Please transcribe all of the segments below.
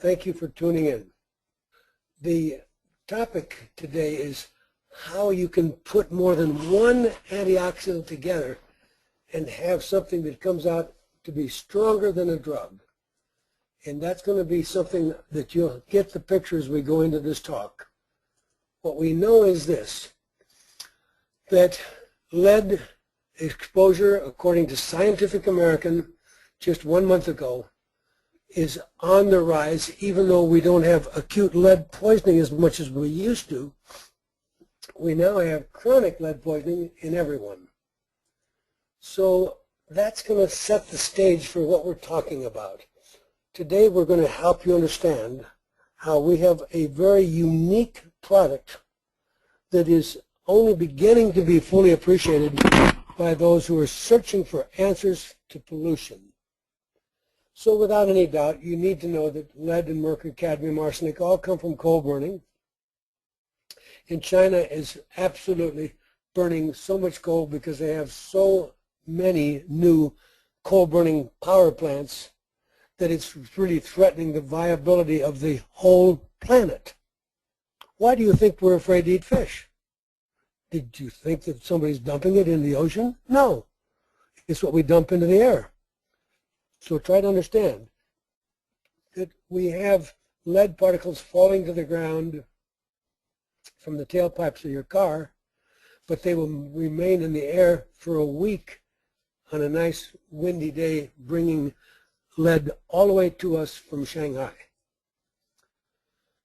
Thank you for tuning in. The topic today is how you can put more than one antioxidant together and have something that comes out to be stronger than a drug. And that's going to be something that you'll get the picture as we go into this talk. What we know is this, that lead exposure, according to Scientific American just 1 month ago, is on the rise. Even though we don't have acute lead poisoning as much as we used to, we now have chronic lead poisoning in everyone. So that's going to set the stage for what we're talking about. Today we're going to help you understand how we have a very unique product that is only beginning to be fully appreciated by those who are searching for answers to pollution. So without any doubt, you need to know that lead and mercury, cadmium, arsenic all come from coal burning. And China is absolutely burning so much coal because they have so many new coal burning power plants that it's really threatening the viability of the whole planet. Why do you think we're afraid to eat fish? Did you think that somebody's dumping it in the ocean? No. It's what we dump into the air. So try to understand that we have lead particles falling to the ground from the tailpipes of your car, but they will remain in the air for a week on a nice windy day, bringing lead all the way to us from Shanghai.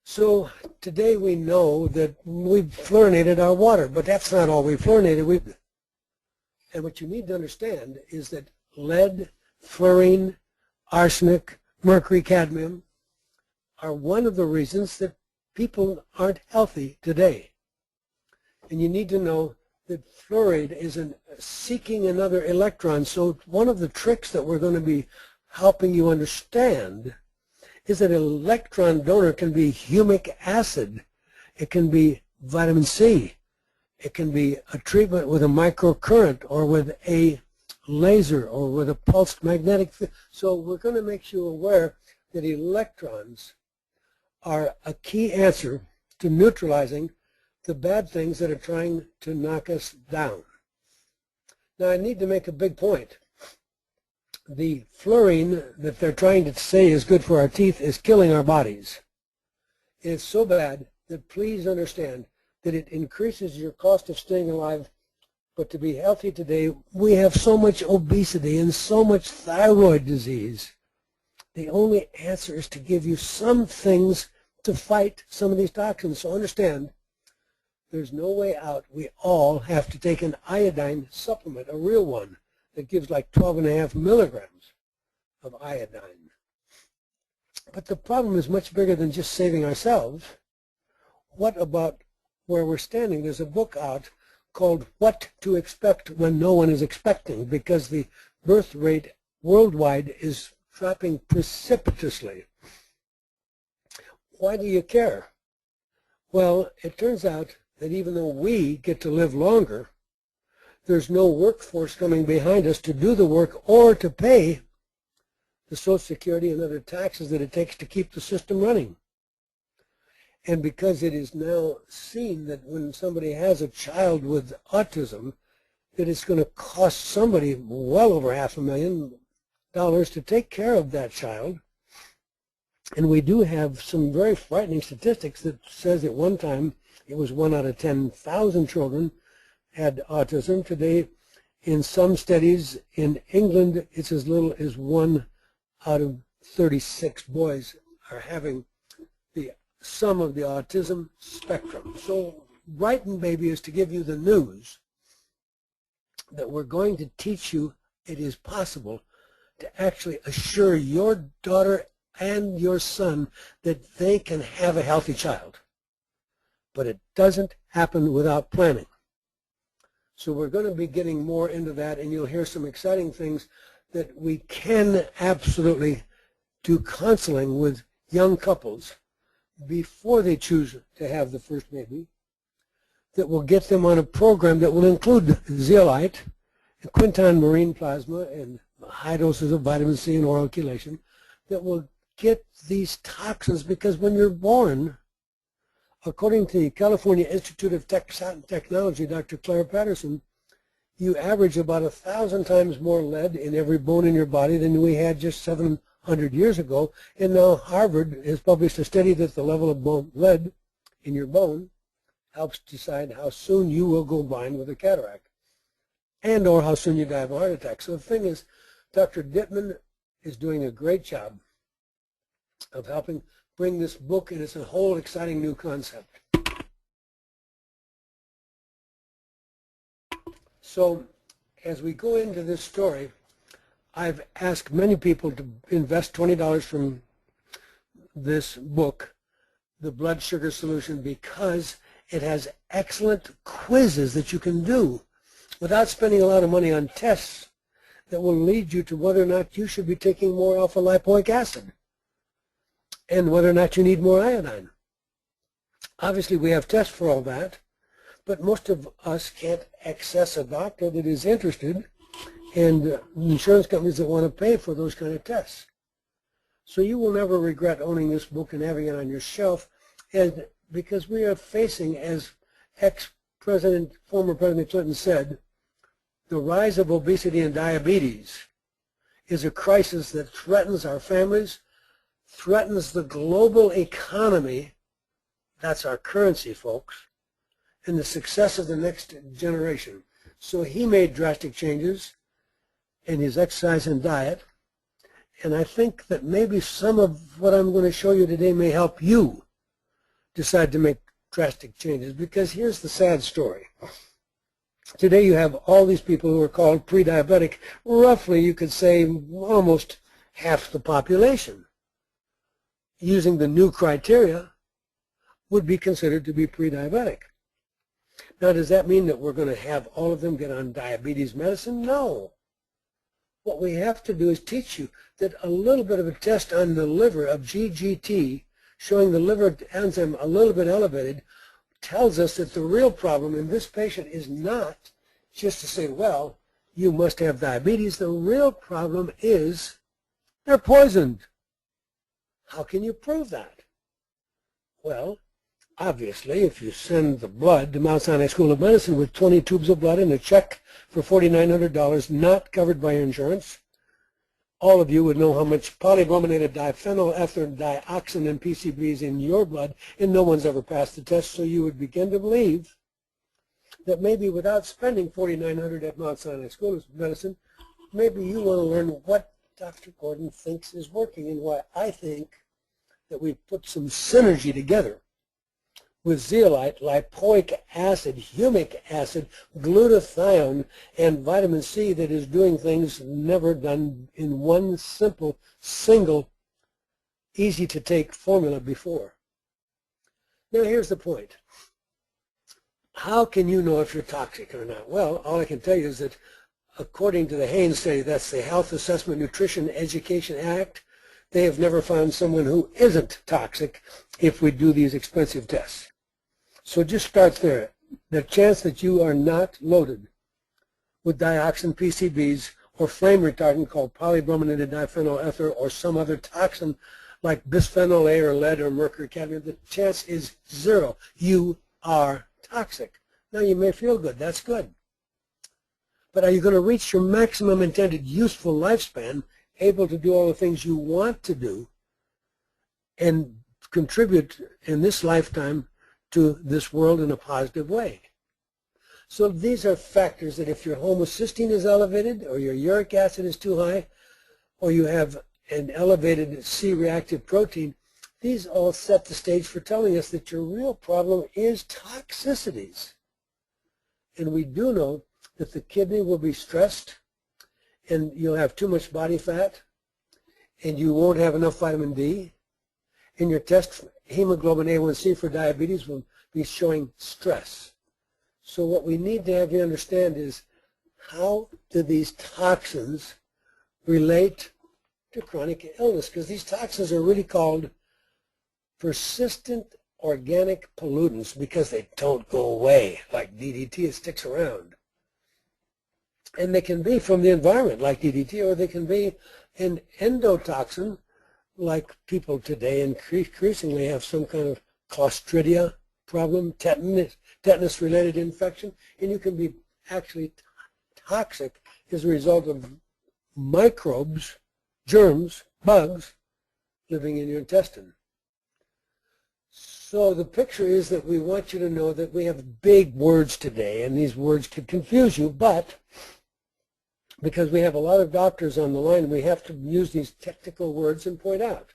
So today we know that we've fluorinated our water, but that's not all we've fluorinated. And what you need to understand is that lead, fluorine, arsenic, mercury, cadmium are one of the reasons that people aren't healthy today. And you need to know that fluoride is seeking another electron. So one of the tricks that we're going to be helping you understand is that an electron donor can be humic acid. It can be vitamin C. It can be a treatment with a microcurrent or with a laser or with a pulsed magnetic field. So we're going to make you aware that electrons are a key answer to neutralizing the bad things that are trying to knock us down. Now I need to make a big point. The fluorine that they're trying to say is good for our teeth is killing our bodies. It's so bad that please understand that it increases your cost of staying alive. But to be healthy today, we have so much obesity and so much thyroid disease. The only answer is to give you some things to fight some of these toxins. So understand, there's no way out. We all have to take an iodine supplement, a real one, that gives like 12.5 milligrams of iodine. But the problem is much bigger than just saving ourselves. What about where we're standing? There's a book out called What to Expect When No One is Expecting, because the birth rate worldwide is dropping precipitously. Why do you care? Well, it turns out that even though we get to live longer, there's no workforce coming behind us to do the work or to pay the Social Security and other taxes that it takes to keep the system running. And because it is now seen that when somebody has a child with autism, that it's going to cost somebody well over $500,000 to take care of that child. And we do have some very frightening statistics that says at one time it was 1 out of 10,000 children had autism. Today, in some studies in England, it's as little as 1 out of 36 boys are having some of the autism spectrum. So Brighton Baby is to give you the news that we're going to teach you it is possible to actually assure your daughter and your son that they can have a healthy child. But it doesn't happen without planning. So we're going to be getting more into that, and you'll hear some exciting things that we can absolutely do counseling with young couples before they choose to have the first baby, that will get them on a program that will include zeolite, quinton marine plasma, and high doses of vitamin C and oral chelation that will get these toxins, because when you're born, according to the California Institute of Technology, Dr. Claire Patterson, you average about 1,000 times more lead in every bone in your body than we had just 700 years ago. And now Harvard has published a study that the level of lead in your bone helps decide how soon you will go blind with a cataract and or how soon you die of a heart attack. So the thing is, Dr. Dittman is doing a great job of helping bring this book, and it's a whole exciting new concept. So as we go into this story, I've asked many people to invest $20 from this book, The Blood Sugar Solution, because it has excellent quizzes that you can do without spending a lot of money on tests that will lead you to whether or not you should be taking more alpha-lipoic acid and whether or not you need more iodine. Obviously, we have tests for all that, but most of us can't access a doctor that is interested and insurance companies that want to pay for those kind of tests. So you will never regret owning this book and having it on your shelf, and because we are facing, as former President Clinton said, the rise of obesity and diabetes is a crisis that threatens our families, threatens the global economy, that's our currency, folks, and the success of the next generation. So he made drastic changes in his exercise and diet, and I think that maybe some of what I'm going to show you today may help you decide to make drastic changes, because here's the sad story. Today you have all these people who are called pre-diabetic. Roughly, you could say almost half the population, using the new criteria, would be considered to be pre-diabetic. Now, does that mean that we're going to have all of them get on diabetes medicine? No. What we have to do is teach you that a little bit of a test on the liver of GGT, showing the liver enzyme a little bit elevated, tells us that the real problem in this patient is not just to say, well, you must have diabetes. The real problem is they're poisoned. How can you prove that? Well, obviously, if you send the blood to Mount Sinai School of Medicine with 20 tubes of blood and a check for $4,900 not covered by insurance, all of you would know how much polybrominated diphenyl ether dioxin and PCBs in your blood, and no one's ever passed the test, so you would begin to believe that maybe without spending $4,900 at Mount Sinai School of Medicine, maybe you want to learn what Dr. Gordon thinks is working and why I think that we put some synergy together with zeolite, lipoic acid, humic acid, glutathione, and vitamin C that is doing things never done in one simple, single, easy-to-take formula before. Now here's the point. How can you know if you're toxic or not? Well, all I can tell you is that according to the Haynes study, that's the Health Assessment Nutrition Education Act, they have never found someone who isn't toxic if we do these expensive tests. So just start there. The chance that you are not loaded with dioxin PCBs or flame retardant called polybrominated diphenyl ether or some other toxin like bisphenol A or lead or mercury cadmium, the chance is zero. You are toxic. Now you may feel good. That's good. But are you going to reach your maximum intended useful lifespan, able to do all the things you want to do and contribute in this lifetime to this world in a positive way? So these are factors that if your homocysteine is elevated or your uric acid is too high or you have an elevated C-reactive protein, these all set the stage for telling us that your real problem is toxicities. And we do know that the kidney will be stressed and you'll have too much body fat and you won't have enough vitamin D, and your test hemoglobin A1C for diabetes will be showing stress. So what we need to have you understand is, how do these toxins relate to chronic illness? Because these toxins are really called persistent organic pollutants because they don't go away like DDT. It sticks around. And they can be from the environment like DDT, or they can be an endotoxin like people today increasingly have some kind of Clostridia problem, tetanus-related infection, and you can be actually toxic as a result of microbes, germs, bugs living in your intestine. So the picture is that we want you to know that we have big words today, and these words could confuse you, but because we have a lot of doctors on the line, we have to use these technical words and point out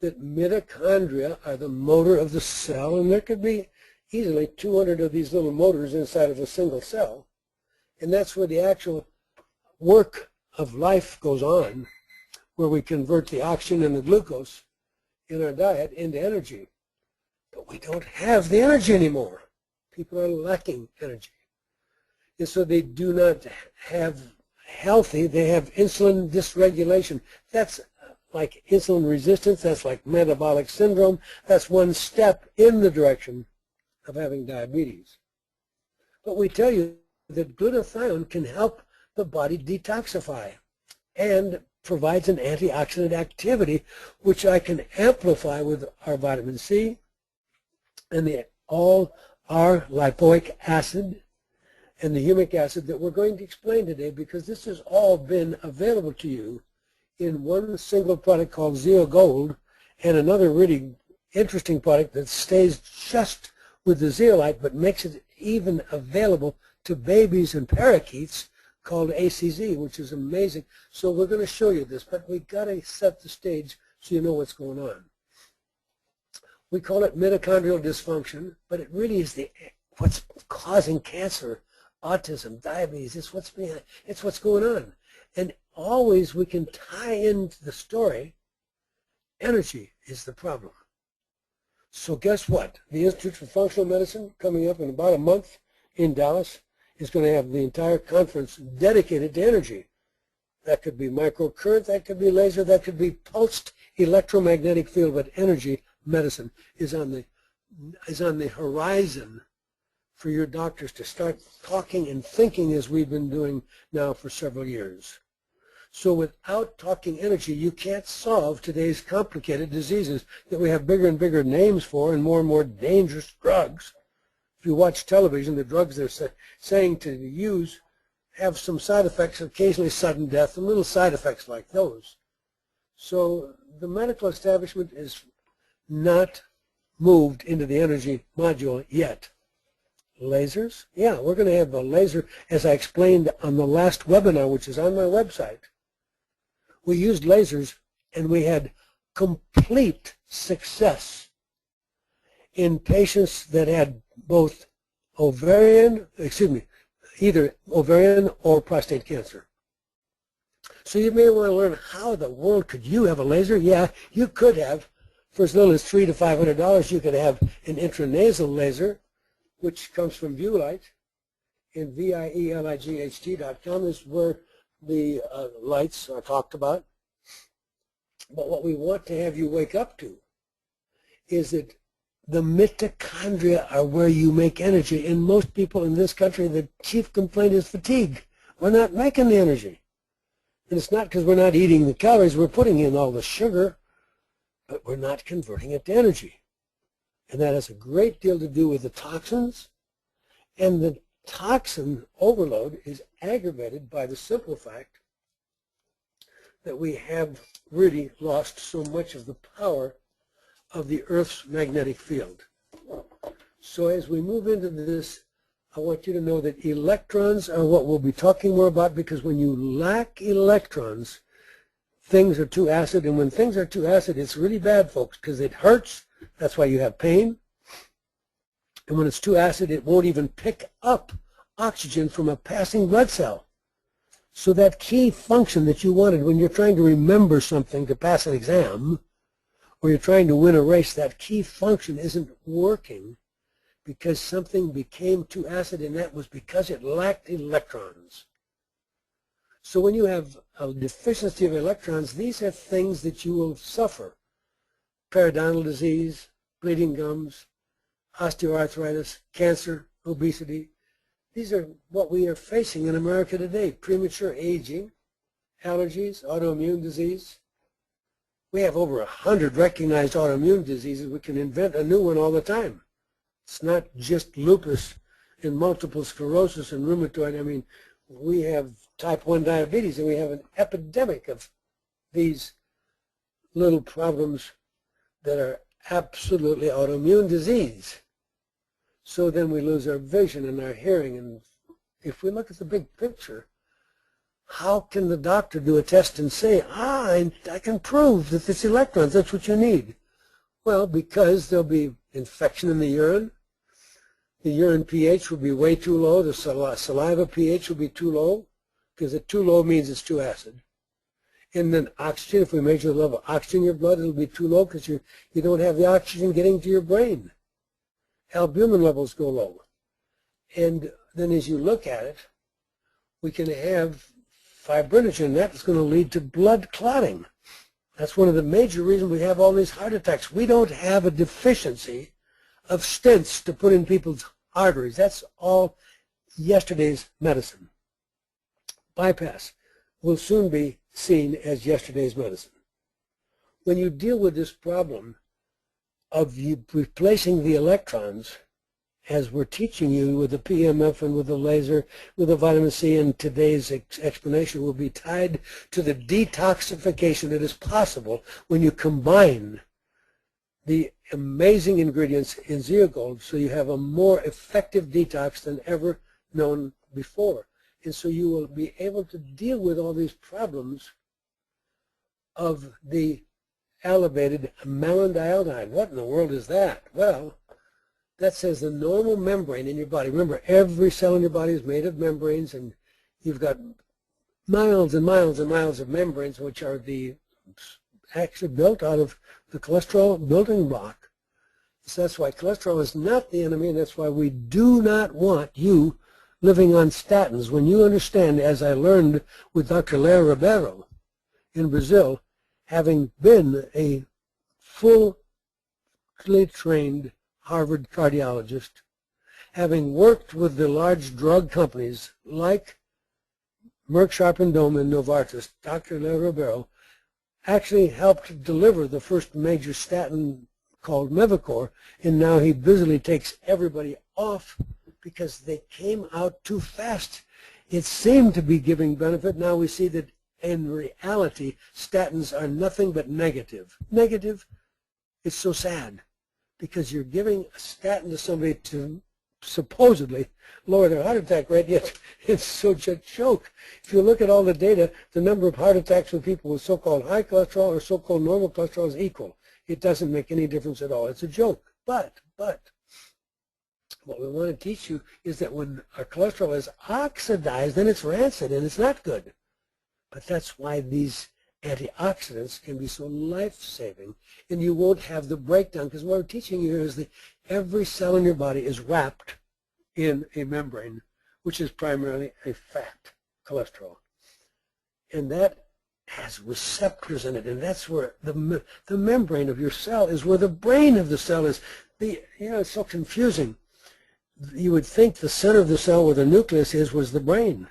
that mitochondria are the motor of the cell, and there could be easily 200 of these little motors inside of a single cell, and that's where the actual work of life goes on, where we convert the oxygen and the glucose in our diet into energy. But we don't have the energy anymore. People are lacking energy. And so they do not have healthy, they have insulin dysregulation. That's like insulin resistance, that's like metabolic syndrome. That's one step in the direction of having diabetes. But we tell you that glutathione can help the body detoxify and provides an antioxidant activity, which I can amplify with our vitamin C and all our lipoic acid and the humic acid that we're going to explain today, because this has all been available to you in one single product called Zeo Gold, and another really interesting product that stays just with the zeolite but makes it even available to babies and parakeets, called ACZ, which is amazing. So we're going to show you this, but we've got to set the stage so you know what's going on. We call it mitochondrial dysfunction, but it really is what's causing cancer, autism, diabetes. It's what's behind, it's what's going on. And always we can tie into the story, energy is the problem. So guess what? The Institute for Functional Medicine, coming up in about a month in Dallas, is going to have the entire conference dedicated to energy. That could be microcurrent, that could be laser, that could be pulsed electromagnetic field, but energy medicine is on the horizon for your doctors to start talking and thinking as we've been doing now for several years. So without talking energy, you can't solve today's complicated diseases that we have bigger and bigger names for and more dangerous drugs. If you watch television, the drugs they're saying to use have some side effects, occasionally sudden death, and little side effects like those. So the medical establishment is not moved into the energy module yet. Lasers? Yeah, we're going to have a laser, as I explained on the last webinar, which is on my website. We used lasers, and we had complete success in patients that had both either ovarian or prostate cancer. So you may want to learn how in the world could you have a laser? Yeah, you could have. For as little as $300 to $500, you could have an intranasal laser, which comes from Viewlight, and vielight.com is where the lights are talked about. But what we want to have you wake up to is that the mitochondria are where you make energy. And most people in this country, the chief complaint is fatigue. We're not making the energy. And it's not because we're not eating the calories. We're putting in all the sugar, but we're not converting it to energy. And that has a great deal to do with the toxins. And the toxin overload is aggravated by the simple fact that we have really lost so much of the power of the Earth's magnetic field. So as we move into this, I want you to know that electrons are what we'll be talking more about, because when you lack electrons, things are too acid, and when things are too acid, it's really bad, folks, because it hurts. That's why you have pain. And when it's too acid, it won't even pick up oxygen from a passing blood cell. So that key function that you wanted when you're trying to remember something to pass an exam, or you're trying to win a race, that key function isn't working because something became too acid, and that was because it lacked electrons. So when you have a deficiency of electrons, these are things that you will suffer. Periodontal disease, bleeding gums, osteoarthritis, cancer, obesity. These are what we are facing in America today. Premature aging, allergies, autoimmune disease. We have over 100 recognized autoimmune diseases. We can invent a new one all the time. It's not just lupus and multiple sclerosis and rheumatoid. I mean, we have type 1 diabetes, and we have an epidemic of these little problems that are absolutely autoimmune disease. So then we lose our vision and our hearing. And if we look at the big picture, how can the doctor do a test and say, I can prove that it's electrons, that's what you need? Well, because there'll be infection in the urine pH will be way too low, the saliva pH will be too low, because too low means it's too acid. And then oxygen, if we measure the level of oxygen in your blood, it'll be too low because you don't have the oxygen getting to your brain. Albumin levels go low. And then as you look at it, we can have fibrinogen. That's going to lead to blood clotting. That's one of the major reasons we have all these heart attacks. We don't have a deficiency of stents to put in people's arteries. That's all yesterday's medicine. Bypass will soon be seen as yesterday's medicine. When you deal with this problem of you replacing the electrons, as we're teaching you with the PMF and with the laser, with the vitamin C, and today's explanation will be tied to the detoxification that is possible when you combine the amazing ingredients in Zeogold, so you have a more effective detox than ever known before. And so you will be able to deal with all these problems of the elevated malondialdehyde. What in the world is that? Well, that says the normal membrane in your body. Remember, every cell in your body is made of membranes, and you've got miles and miles and miles of membranes, which are actually built out of the cholesterol building block. So that's why cholesterol is not the enemy, and that's why we do not want you living on statins. When you understand, as I learned with Dr. Leo Ribeiro in Brazil, having been a fully trained Harvard cardiologist, having worked with the large drug companies like Merck Sharp and Dohme and Novartis, Dr. Leo Ribeiro actually helped deliver the first major statin called Mevacor, and now he busily takes everybody off because they came out too fast. It seemed to be giving benefit. Now we see that in reality, statins are nothing but negative. Negative, it's so sad, because you're giving a statin to somebody to supposedly lower their heart attack rate, yet it's such a joke. If you look at all the data, the number of heart attacks with people with so-called high cholesterol or so-called normal cholesterol is equal. It doesn't make any difference at all. It's a joke. But what we want to teach you is that when our cholesterol is oxidized, then it's rancid and it's not good. But that's why these antioxidants can be so life-saving, and you won't have the breakdown, because what we're teaching you here is that every cell in your body is wrapped in a membrane, which is primarily a fat, cholesterol. And that has receptors in it, and that's where the membrane of your cell is where the brain of the cell is. It's so confusing. You would think the center of the cell where the nucleus is was the brain.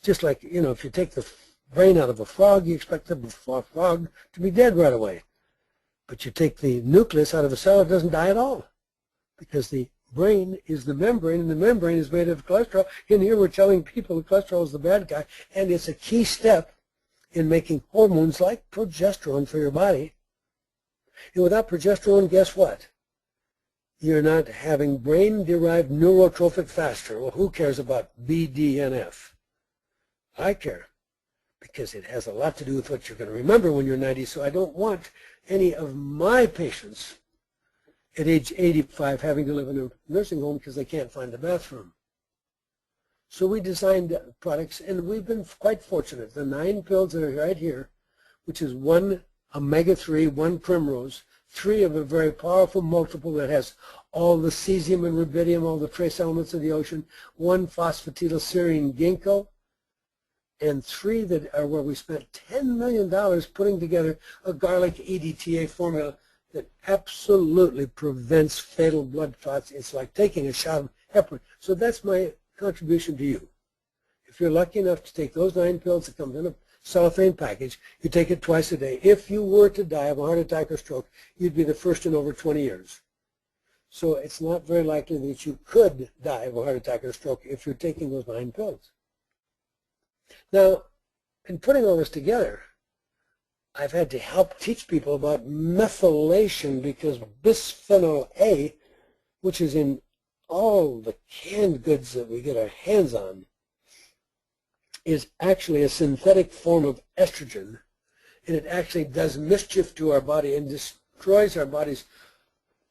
Just like, if you take the brain out of a frog, you expect the frog to be dead right away. But you take the nucleus out of a cell, it doesn't die at all, because the brain is the membrane, and the membrane is made of cholesterol. And here we're telling people that cholesterol is the bad guy, and it's a key step in making hormones like progesterone for your body. And without progesterone, guess what? You're not having brain-derived neurotrophic factor. Well, who cares about BDNF? I care, because it has a lot to do with what you're going to remember when you're 90. So I don't want any of my patients at age 85 having to live in a nursing home because they can't find the bathroom. So we designed products, and we've been quite fortunate. The 9 pills that are right here, which is 1 omega-3, 1 primrose, 3 of a very powerful multiple that has all the cesium and rubidium, all the trace elements of the ocean, 1 phosphatidylserine ginkgo, and 3 that are where we spent $10 million putting together a garlic EDTA formula that absolutely prevents fatal blood clots. It's like taking a shot of heparin. So that's my contribution to you. If you're lucky enough to take those 9 pills that come in a cellophane package. You take it twice a day. If you were to die of a heart attack or stroke, you'd be the first in over 20 years. So it's not very likely that you could die of a heart attack or stroke if you're taking those 9 pills. Now, in putting all this together, I've had to help teach people about methylation, because bisphenol A, which is in all the canned goods that we get our hands on, is actually a synthetic form of estrogen, and it actually does mischief to our body and destroys our body's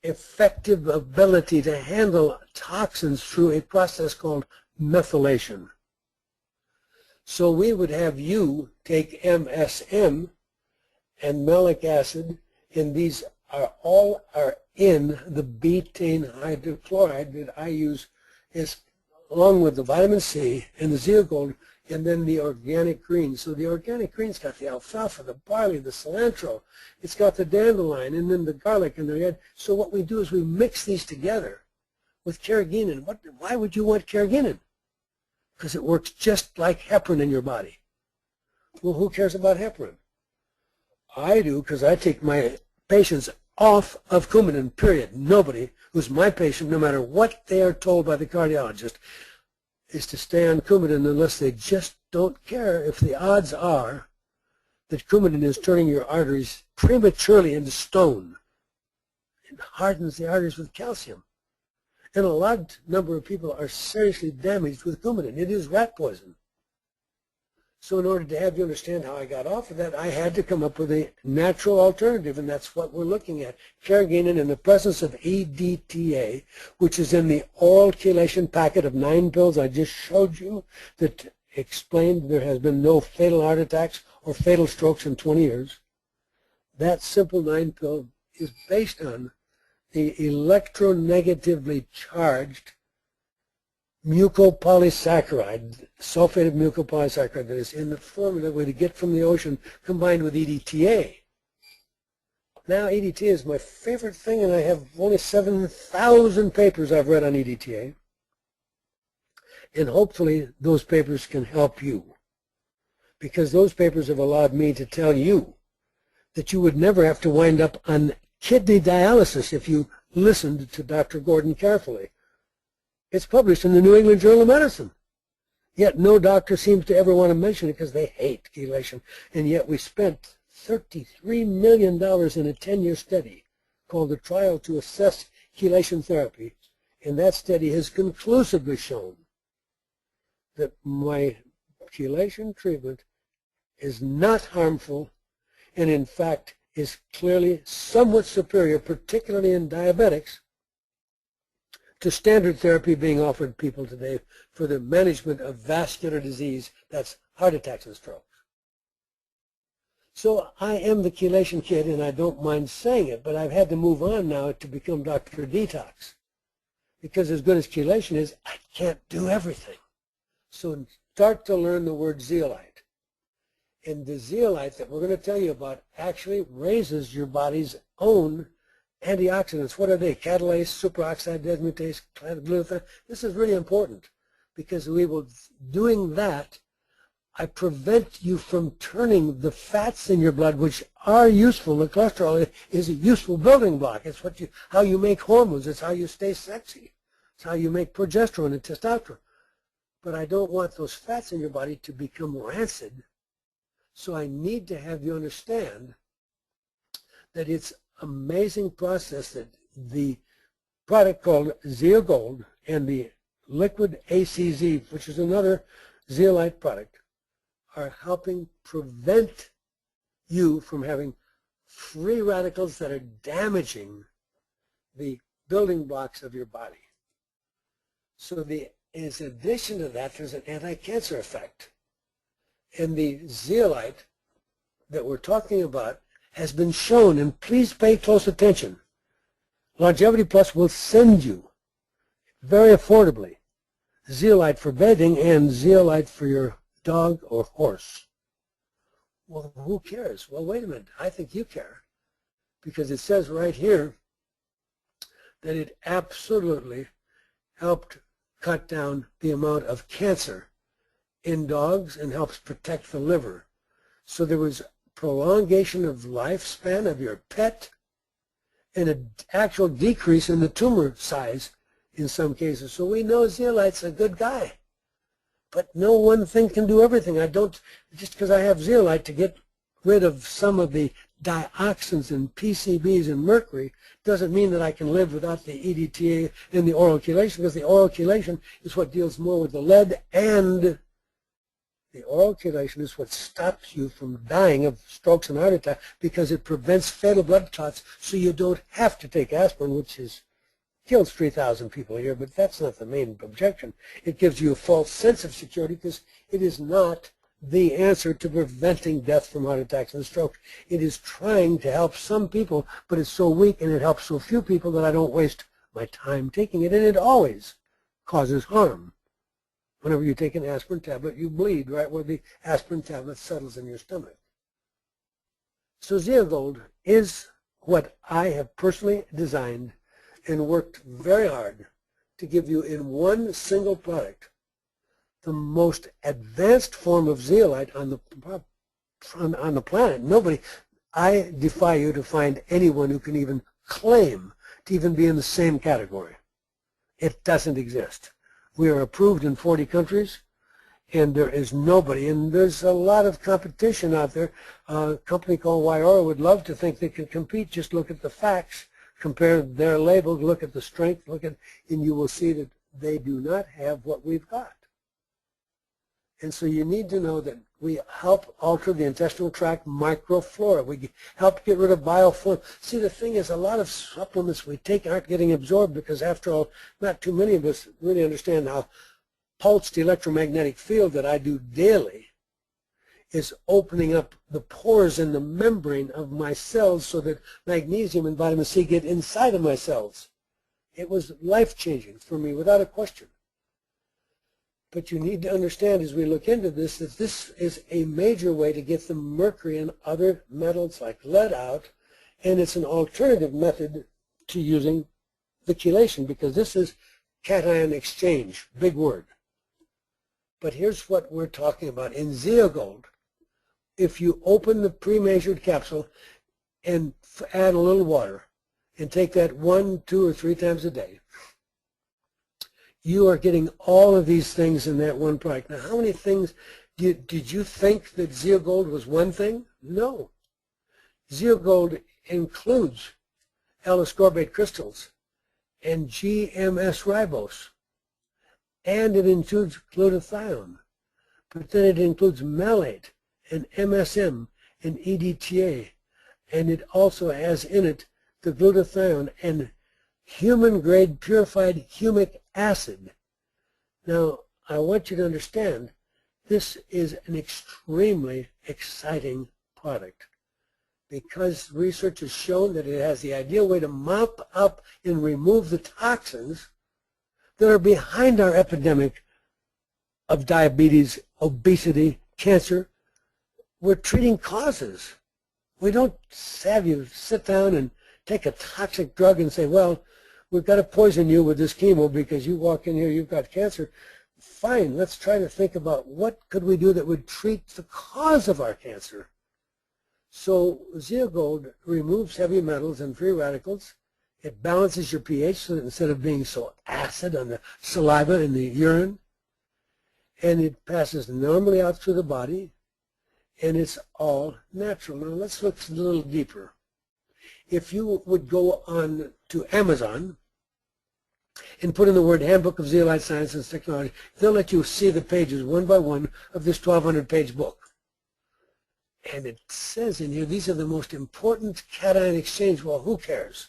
effective ability to handle toxins through a process called methylation. So we would have you take MSM and malic acid, and these are all in the betaine hydrochloride that I use, along with the vitamin C and the zeogold, and then the organic green. So the organic green's got the alfalfa, the barley, the cilantro. It's got the dandelion, and then the garlic and the red. So what we do is we mix these together with carrageenan. Why would you want carrageenan? Because it works just like heparin in your body. Well, who cares about heparin? I do, because I take my patients off of Coumadin, period. Nobody who's my patient, no matter what they are told by the cardiologist, is to stay on Coumadin unless they just don't care if the odds are that Coumadin is turning your arteries prematurely into stone. It hardens the arteries with calcium. And a large number of people are seriously damaged with Coumadin. It is rat poison. So in order to have you understand how I got off of that, I had to come up with a natural alternative, and that's what we're looking at. Carrageenan in the presence of EDTA, which is in the oral chelation packet of 9 pills I just showed you, that explained there has been no fatal heart attacks or fatal strokes in 20 years. That simple 9 pill is based on the electronegatively charged mucopolysaccharide, sulfated mucopolysaccharide, that is in the formula we get from the ocean, combined with EDTA. Now, EDTA is my favorite thing, and I have only 7,000 papers I've read on EDTA. And hopefully those papers can help you, because those papers have allowed me to tell you that you would never have to wind up on kidney dialysis if you listened to Dr. Gordon carefully. It's published in the New England Journal of Medicine. Yet no doctor seems to ever want to mention it because they hate chelation. And yet we spent $33 million in a 10-year study called the Trial to Assess Chelation Therapy. And that study has conclusively shown that my chelation treatment is not harmful, and in fact is clearly somewhat superior, particularly in diabetics, to standard therapy being offered people today for the management of vascular disease, that's heart attacks and strokes. So I am the chelation kid, and I don't mind saying it, but I've had to move on now to become Dr. Detox. Because as good as chelation is, I can't do everything. So start to learn the word zeolite. And the zeolite that we're going to tell you about actually raises your body's own antioxidants. What are they? Catalase, superoxide dismutase, glutathione. This is really important, because doing that, I prevent you from turning the fats in your blood, which are useful. The cholesterol is a useful building block. It's how you make hormones. It's how you stay sexy. It's how you make progesterone and testosterone. But I don't want those fats in your body to become rancid. So I need to have you understand that it's amazing process that the product called zeogold and the liquid ACZ, which is another zeolite product, are helping prevent you from having free radicals that are damaging the building blocks of your body. So in addition to that, there's an anti-cancer effect. And the zeolite that we're talking about has been shown, and please pay close attention. Longevity Plus will send you, very affordably, zeolite for bedding and zeolite for your dog or horse. Well, who cares? Well, wait a minute. I think you care, because it says right here that it absolutely helped cut down the amount of cancer in dogs and helps protect the liver. So there was prolongation of lifespan of your pet and an actual decrease in the tumor size in some cases. So we know zeolite's a good guy. But no one thing can do everything. Just because I have zeolite to get rid of some of the dioxins and PCBs and mercury doesn't mean that I can live without the EDTA and the oral chelation, because the oral chelation is what deals more with the lead, and the oral chelation is what stops you from dying of strokes and heart attack, because it prevents fatal blood clots, so you don't have to take aspirin, which kills 3,000 people a year, but that's not the main objection. It gives you a false sense of security because it is not the answer to preventing death from heart attacks and strokes. It is trying to help some people, but it's so weak and it helps so few people that I don't waste my time taking it, and it always causes harm. Whenever you take an aspirin tablet, you bleed right where the aspirin tablet settles in your stomach. So Zeogold is what I have personally designed and worked very hard to give you in one single product the most advanced form of zeolite on the planet. I defy you to find anyone who can even claim to even be in the same category. It doesn't exist. We are approved in 40 countries, and there is nobody, and there's a lot of competition out there. A company called Wyora would love to think they can compete. Just look at the facts, compare their label, look at the strength, and you will see that they do not have what we've got. And so you need to know that we help alter the intestinal tract microflora. We help get rid of biofilm. See, the thing is, a lot of supplements we take aren't getting absorbed because, after all, not too many of us really understand how pulsed electromagnetic field that I do daily is opening up the pores in the membrane of my cells so that magnesium and vitamin C get inside of my cells. It was life-changing for me, without a question. But you need to understand, as we look into this, that this is a major way to get the mercury and other metals like lead out, and it's an alternative method to using the chelation, because this is cation exchange, big word. But here's what we're talking about. In Zeogold, if you open the pre-measured capsule and add a little water and take that 1, 2, or 3 times a day, you are getting all of these things in that one product. Now, how many things did you think that Zeogold was one thing? No. Zeogold includes L-ascorbate crystals and GMS ribose, and it includes glutathione, but then it includes malate and MSM and EDTA, and it also has in it the glutathione and human-grade purified humic acid. Now, I want you to understand, this is an extremely exciting product because research has shown that it has the ideal way to mop up and remove the toxins that are behind our epidemic of diabetes, obesity, cancer. We're treating causes. We don't have you sit down and take a toxic drug and say, well, we've got to poison you with this chemo because you walk in here, you've got cancer. Fine, let's try to think about what could we do that would treat the cause of our cancer. So Zeogold removes heavy metals and free radicals. It balances your pH so that instead of being so acid on the saliva and the urine, and it passes normally out through the body, and it's all natural. Now let's look a little deeper. If you would go on to Amazon and put in the word Handbook of Zeolite Science and Technology, they'll let you see the pages one by one of this 1,200-page book. And it says in here, these are the most important cation exchange. Well, who cares?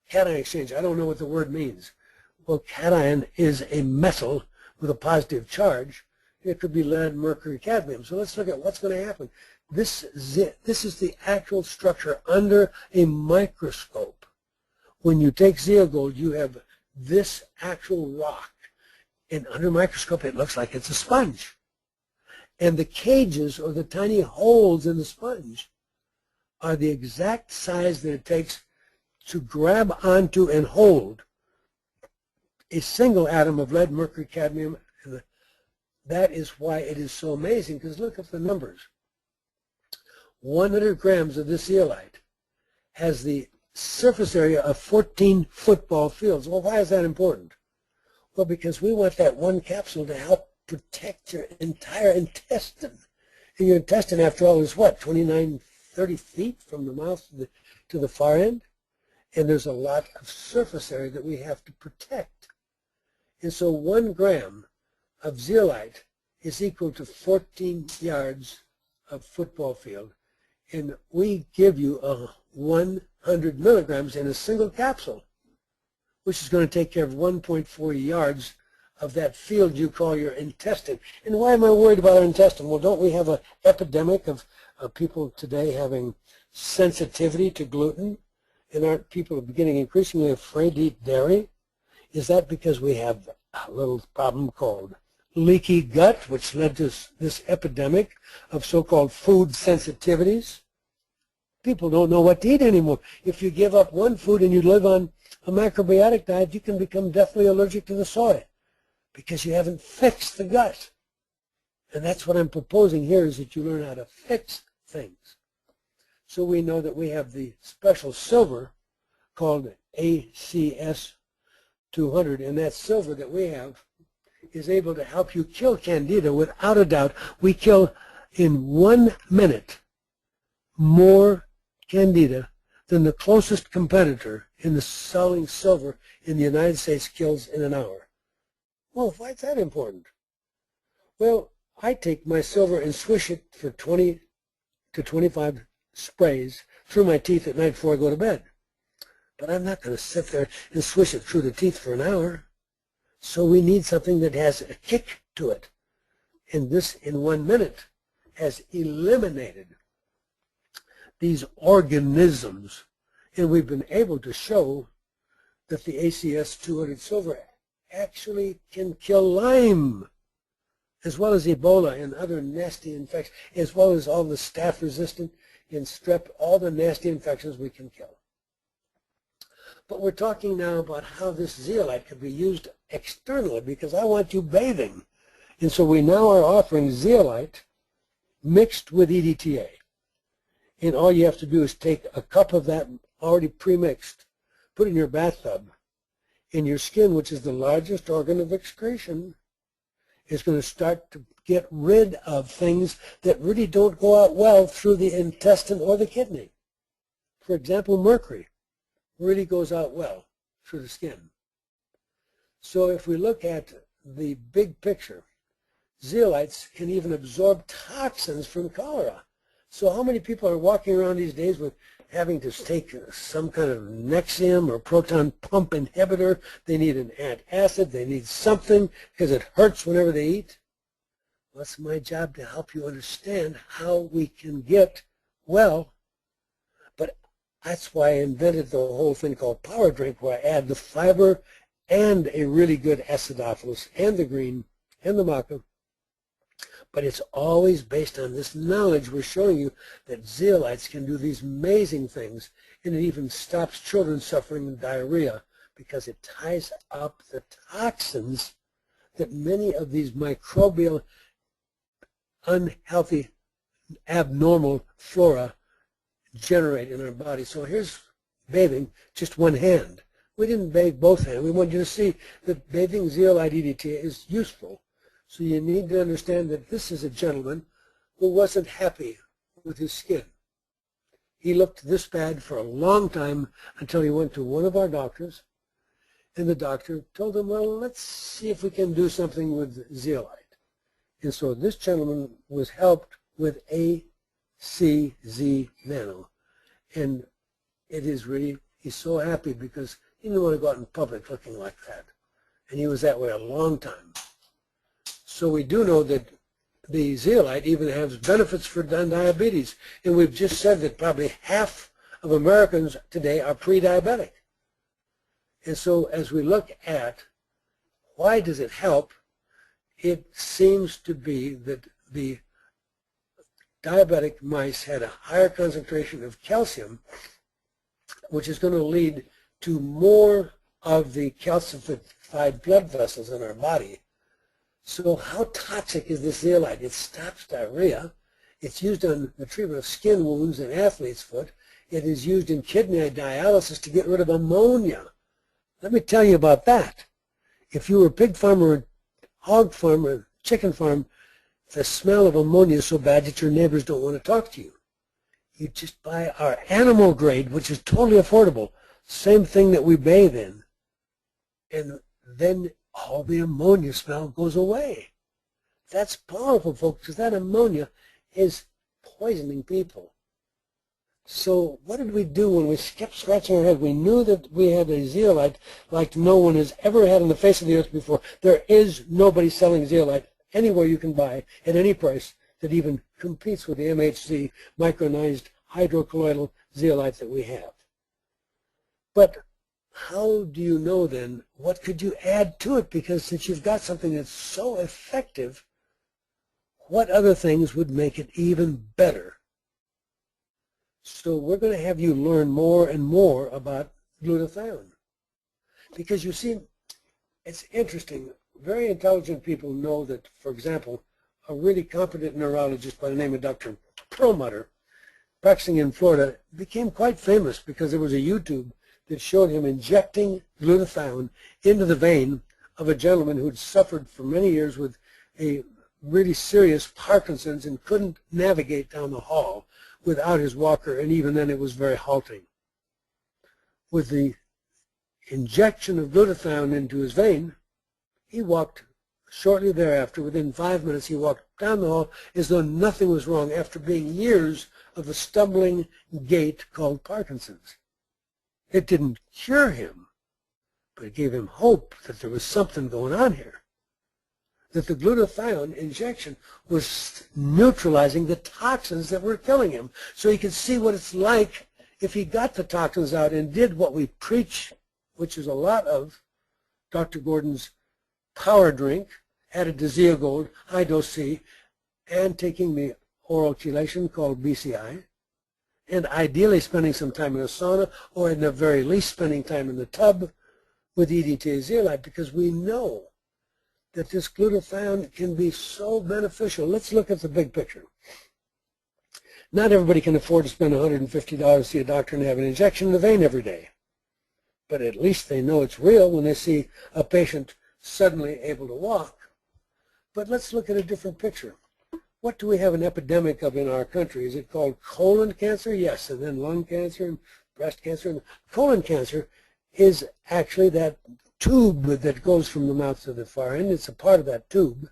Cation exchange, I don't know what the word means. Well, cation is a metal with a positive charge. It could be lead, mercury, cadmium. So let's look at what's going to happen. This is the actual structure under a microscope. When you take Zeogold, you have this actual rock, and under a microscope it looks like it's a sponge. And the cages, or the tiny holes in the sponge, are the exact size that it takes to grab onto and hold a single atom of lead, mercury, cadmium. And that is why it is so amazing, because look at the numbers. 100 grams of this zeolite has the surface area of 14 football fields. Well, why is that important? Well, because we want that one capsule to help protect your entire intestine. And your intestine, after all, is what, 29, 30 feet from the mouth to the far end? And there's a lot of surface area that we have to protect. And so 1 gram of zeolite is equal to 14 yards of football field. And we give you 100 milligrams in a single capsule, which is going to take care of 1.4 yards of that field you call your intestine. And why am I worried about our intestine? Well, don't we have an epidemic of people today having sensitivity to gluten? And aren't people beginning increasingly afraid to eat dairy? Is that because we have a little problem called leaky gut, which led to this epidemic of so-called food sensitivities? People don't know what to eat anymore. If you give up one food and you live on a macrobiotic diet, you can become deathly allergic to the soy because you haven't fixed the gut. And that's what I'm proposing here, is that you learn how to fix things. So we know that we have the special silver called ACS 200, and that silver that we have is able to help you kill candida without a doubt. We kill in 1 minute more candida than the closest competitor in the selling silver in the United States kills in an hour. Well, why is that important? Well, I take my silver and swish it for 20 to 25 sprays through my teeth at night before I go to bed. But I'm not going to sit there and swish it through the teeth for an hour. So we need something that has a kick to it. And this, in 1 minute, has eliminated these organisms. And we've been able to show that the ACS 200 silver actually can kill Lyme, as well as Ebola and other nasty infections, as well as all the staph resistant and strep, all the nasty infections we can kill. But we're talking now about how this zeolite could be used externally, because I want you bathing. And so we now are offering zeolite mixed with EDTA. And all you have to do is take a cup of that already pre-mixed, put it in your bathtub, and your skin, which is the largest organ of excretion, is going to start to get rid of things that really don't go out well through the intestine or the kidney. For example, mercury really goes out well through the skin. So if we look at the big picture, zeolites can even absorb toxins from cholera. So how many people are walking around these days with having to take some kind of Nexium or proton pump inhibitor? They need an antacid, they need something because it hurts whenever they eat. Well, it's my job to help you understand how we can get well. But that's why I invented the whole thing called Power Drink, where I add the fiber and a really good acidophilus and the green and the maca. But it's always based on this knowledge. We're showing you that zeolites can do these amazing things, and it even stops children suffering from diarrhea because it ties up the toxins that many of these microbial, unhealthy, abnormal flora generate in our body. So here's bathing, just one hand. We didn't bathe both hands. We want you to see that bathing zeolite EDTA is useful. So you need to understand that this is a gentleman who wasn't happy with his skin. He looked this bad for a long time until he went to one of our doctors, and the doctor told him, well, let's see if we can do something with zeolite. And so this gentleman was helped with ACZ Nano. And it is really, he's so happy because he didn't want to go out in public looking like that. And he was that way a long time. So we do know that the zeolite even has benefits for diabetes. And we've just said that probably half of Americans today are pre-diabetic. And so as we look at why does it help, it seems to be that the diabetic mice had a higher concentration of calcium, which is going to lead to more of the calcified blood vessels in our body. So how toxic is this zeolite? It stops diarrhea. It's used on the treatment of skin wounds in athlete's foot. It is used in kidney dialysis to get rid of ammonia. Let me tell you about that. If you were a pig farmer, hog farmer, chicken farm, the smell of ammonia is so bad that your neighbors don't want to talk to you. You just buy our animal grade, which is totally affordable, same thing that we bathe in, and then all the ammonia smell goes away. That's powerful, folks, because that ammonia is poisoning people. So what did we do when we kept scratching our head? We knew that we had a zeolite like no one has ever had on the face of the earth before. There is nobody selling zeolite anywhere you can buy at any price that even competes with the MHC micronized hydrocolloidal zeolite that we have. But how do you know then what could you add to it? Because since you've got something that's so effective, what other things would make it even better? So we're going to have you learn more and more about glutathione. Because you see, it's interesting. Very intelligent people know that, for example, a really competent neurologist by the name of Dr. Perlmutter, practicing in Florida, became quite famous because there was a YouTube that showed him injecting glutathione into the vein of a gentleman who'd suffered for many years with a really serious Parkinson's and couldn't navigate down the hall without his walker, and even then it was very halting. With the injection of glutathione into his vein, he walked shortly thereafter. Within 5 minutes, he walked down the hall as though nothing was wrong after being years of a stumbling gait called Parkinson's. It didn't cure him, but it gave him hope that there was something going on here, that the glutathione injection was neutralizing the toxins that were killing him, so he could see what it's like if he got the toxins out and did what we preach, which is a lot of Dr. Gordon's power drink, added to Zeogold, high dose C, and taking the oral chelation called BCI, and ideally spending some time in a sauna, or in the very least spending time in the tub with EDTA zeolite, because we know that this glutathione can be so beneficial. Let's look at the big picture. Not everybody can afford to spend $150 to see a doctor and have an injection in the vein every day, but at least they know it's real when they see a patient suddenly able to walk. But let's look at a different picture. What do we have an epidemic of in our country? Is it called colon cancer? Yes, and then lung cancer and breast cancer. And colon cancer is actually that tube that goes from the mouth to the far end. It's a part of that tube.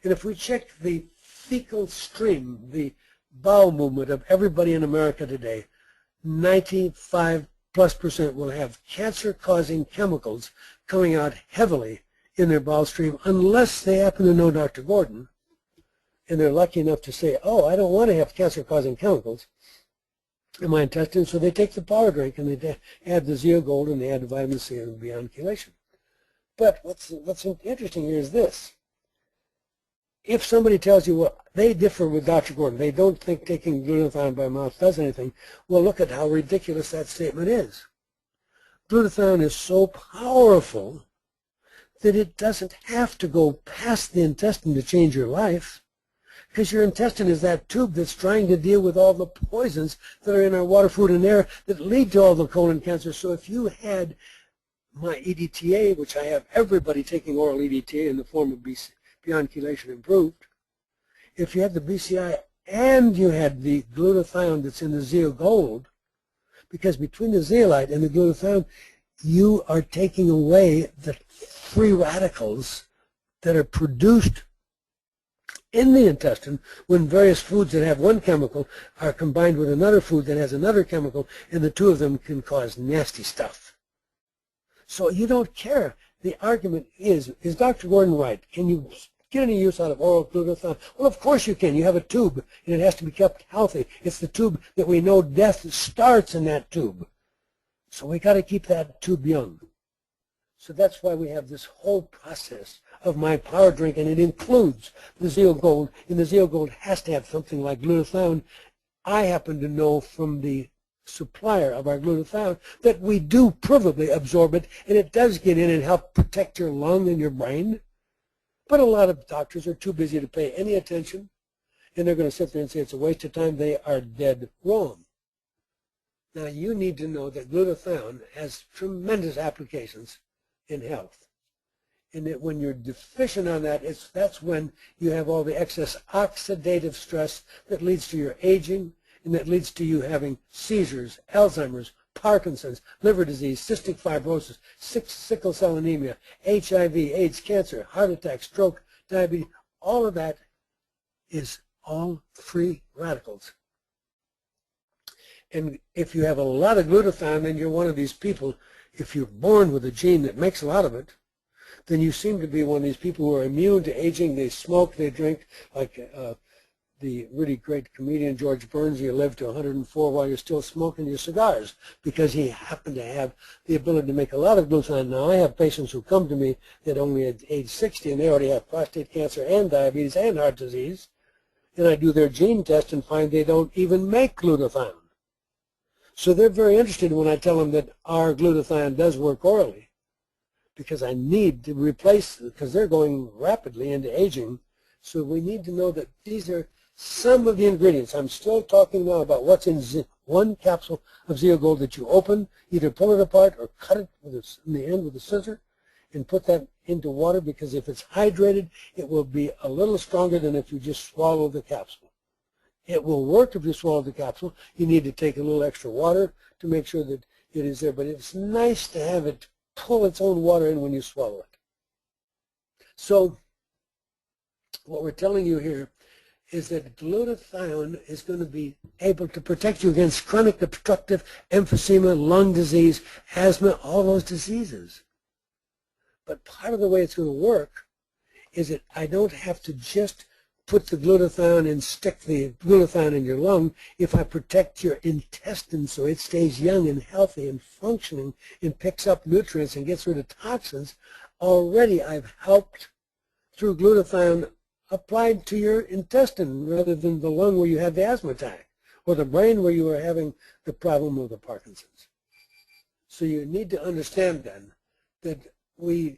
And if we check the fecal stream, the bowel movement of everybody in America today, 95+% will have cancer-causing chemicals coming out heavily in their bowel stream, unless they happen to know Dr. Gordon, and they're lucky enough to say, oh, I don't want to have cancer-causing chemicals in my intestines, so they take the power drink and they add the Zeogold and they add the vitamin C and beyond chelation. But what's interesting here is this. If somebody tells you, well, they differ with Dr. Gordon, they don't think taking glutathione by mouth does anything, well, look at how ridiculous that statement is. Glutathione is so powerful that it doesn't have to go past the intestine to change your life, because your intestine is that tube that's trying to deal with all the poisons that are in our water, food, and air that lead to all the colon cancer. So if you had my EDTA, which I have everybody taking oral EDTA in the form of beyond chelation improved, if you had the BCI and you had the glutathione that's in the Zeogold, because between the zeolite and the glutathione, you are taking away the free radicals that are produced in the intestine when various foods that have one chemical are combined with another food that has another chemical, and the two of them can cause nasty stuff. So you don't care. The argument is Dr. Gordon right? Can you get any use out of oral glutathione? Well, of course you can. You have a tube, and it has to be kept healthy. It's the tube that we know death starts in that tube. So we got to keep that tube young. So that's why we have this whole process of my power drink, and it includes the Zeogold, and the Zeogold has to have something like glutathione. I happen to know from the supplier of our glutathione that we do provably absorb it, and it does get in and help protect your lung and your brain. But a lot of doctors are too busy to pay any attention, and they're going to sit there and say it's a waste of time. They are dead wrong. Now, you need to know that glutathione has tremendous applications in health. And that when you're deficient on that, that's when you have all the excess oxidative stress that leads to your aging, and that leads to you having seizures, Alzheimer's, Parkinson's, liver disease, cystic fibrosis, sickle cell anemia, HIV, AIDS, cancer, heart attack, stroke, diabetes. All of that is all free radicals. And if you have a lot of glutathione, then you're one of these people. If you're born with a gene that makes a lot of it, then you seem to be one of these people who are immune to aging. They smoke, they drink, like the really great comedian George Burns. You live to 104 while you're still smoking your cigars because he happened to have the ability to make a lot of glutathione. Now, I have patients who come to me that only at age 60, and they already have prostate cancer and diabetes and heart disease, and I do their gene test and find they don't even make glutathione. So they're very interested when I tell them that our glutathione does work orally, because I need to replace, because they're going rapidly into aging. So we need to know that these are some of the ingredients. I'm still talking now about what's in one capsule of Zeogold that you open, either pull it apart or cut it in the end with a scissor and put that into water, because if it's hydrated, it will be a little stronger than if you just swallow the capsule. It will work if you swallow the capsule. You need to take a little extra water to make sure that it is there, but it's nice to have it pull its own water in when you swallow it. So what we're telling you here is that glutathione is going to be able to protect you against chronic obstructive emphysema, lung disease, asthma, all those diseases. But part of the way it's going to work is that I don't have to just put the glutathione and stick the glutathione in your lung. If I protect your intestine so it stays young and healthy and functioning and picks up nutrients and gets rid of toxins, already I've helped through glutathione applied to your intestine rather than the lung where you had the asthma attack, or the brain where you were having the problem of the Parkinson's. So you need to understand then that we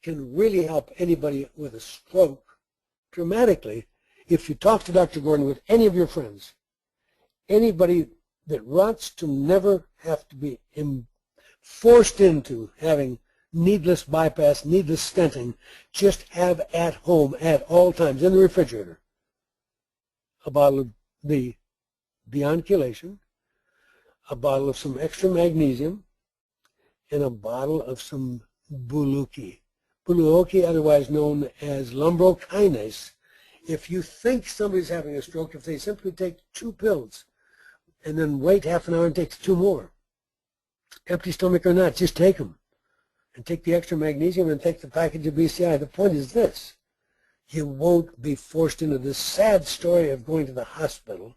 can really help anybody with a stroke dramatically. If you talk to Dr. Gordon with any of your friends, anybody that wants to never have to be forced into having needless bypass, needless stenting, just have at home at all times in the refrigerator a bottle of the Beyond Chelation, a bottle of some extra magnesium, and a bottle of some Buluki. Buluki, otherwise known as lumbrokinase. If you think somebody's having a stroke, if they simply take 2 pills and then wait half an hour and take 2 more, empty stomach or not, just take them. And take the extra magnesium and take the package of BCI. The point is this: you won't be forced into this sad story of going to the hospital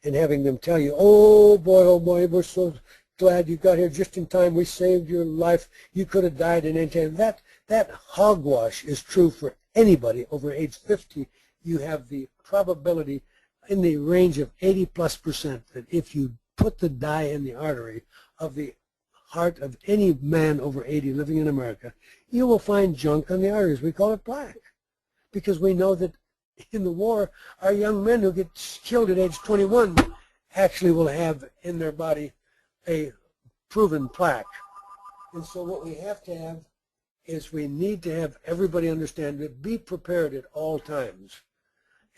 and having them tell you, oh boy, we're so glad you got here just in time. We saved your life. You could have died in any time. That hogwash is true for anybody over age 50. You have the probability in the range of 80+% that if you put the dye in the artery of the heart of any man over 80 living in America, you will find junk on the arteries. We call it plaque, because we know that in the war, our young men who get killed at age 21 actually will have in their body a proven plaque. And so what we have to have is we need to have everybody understand that be prepared at all times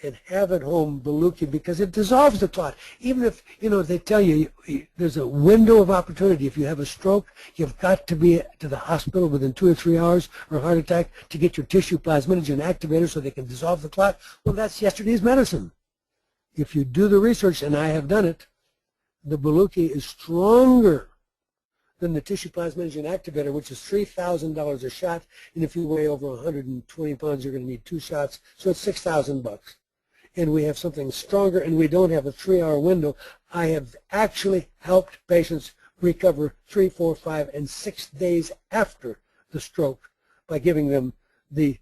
and have at home Buluki, because it dissolves the clot. Even if, they tell you there's a window of opportunity. If you have a stroke, you've got to be to the hospital within 2 or 3 hours, or a heart attack, to get your tissue plasminogen activator so they can dissolve the clot. Well, that's yesterday's medicine. If you do the research, and I have done it, the Buluki is stronger than the tissue plasminogen activator, which is $3,000 a shot. And if you weigh over 120 pounds, you're going to need 2 shots. So it's $6,000. And we have something stronger, and we don't have a 3-hour window. I have actually helped patients recover 3, 4, 5, and 6 days after the stroke by giving them the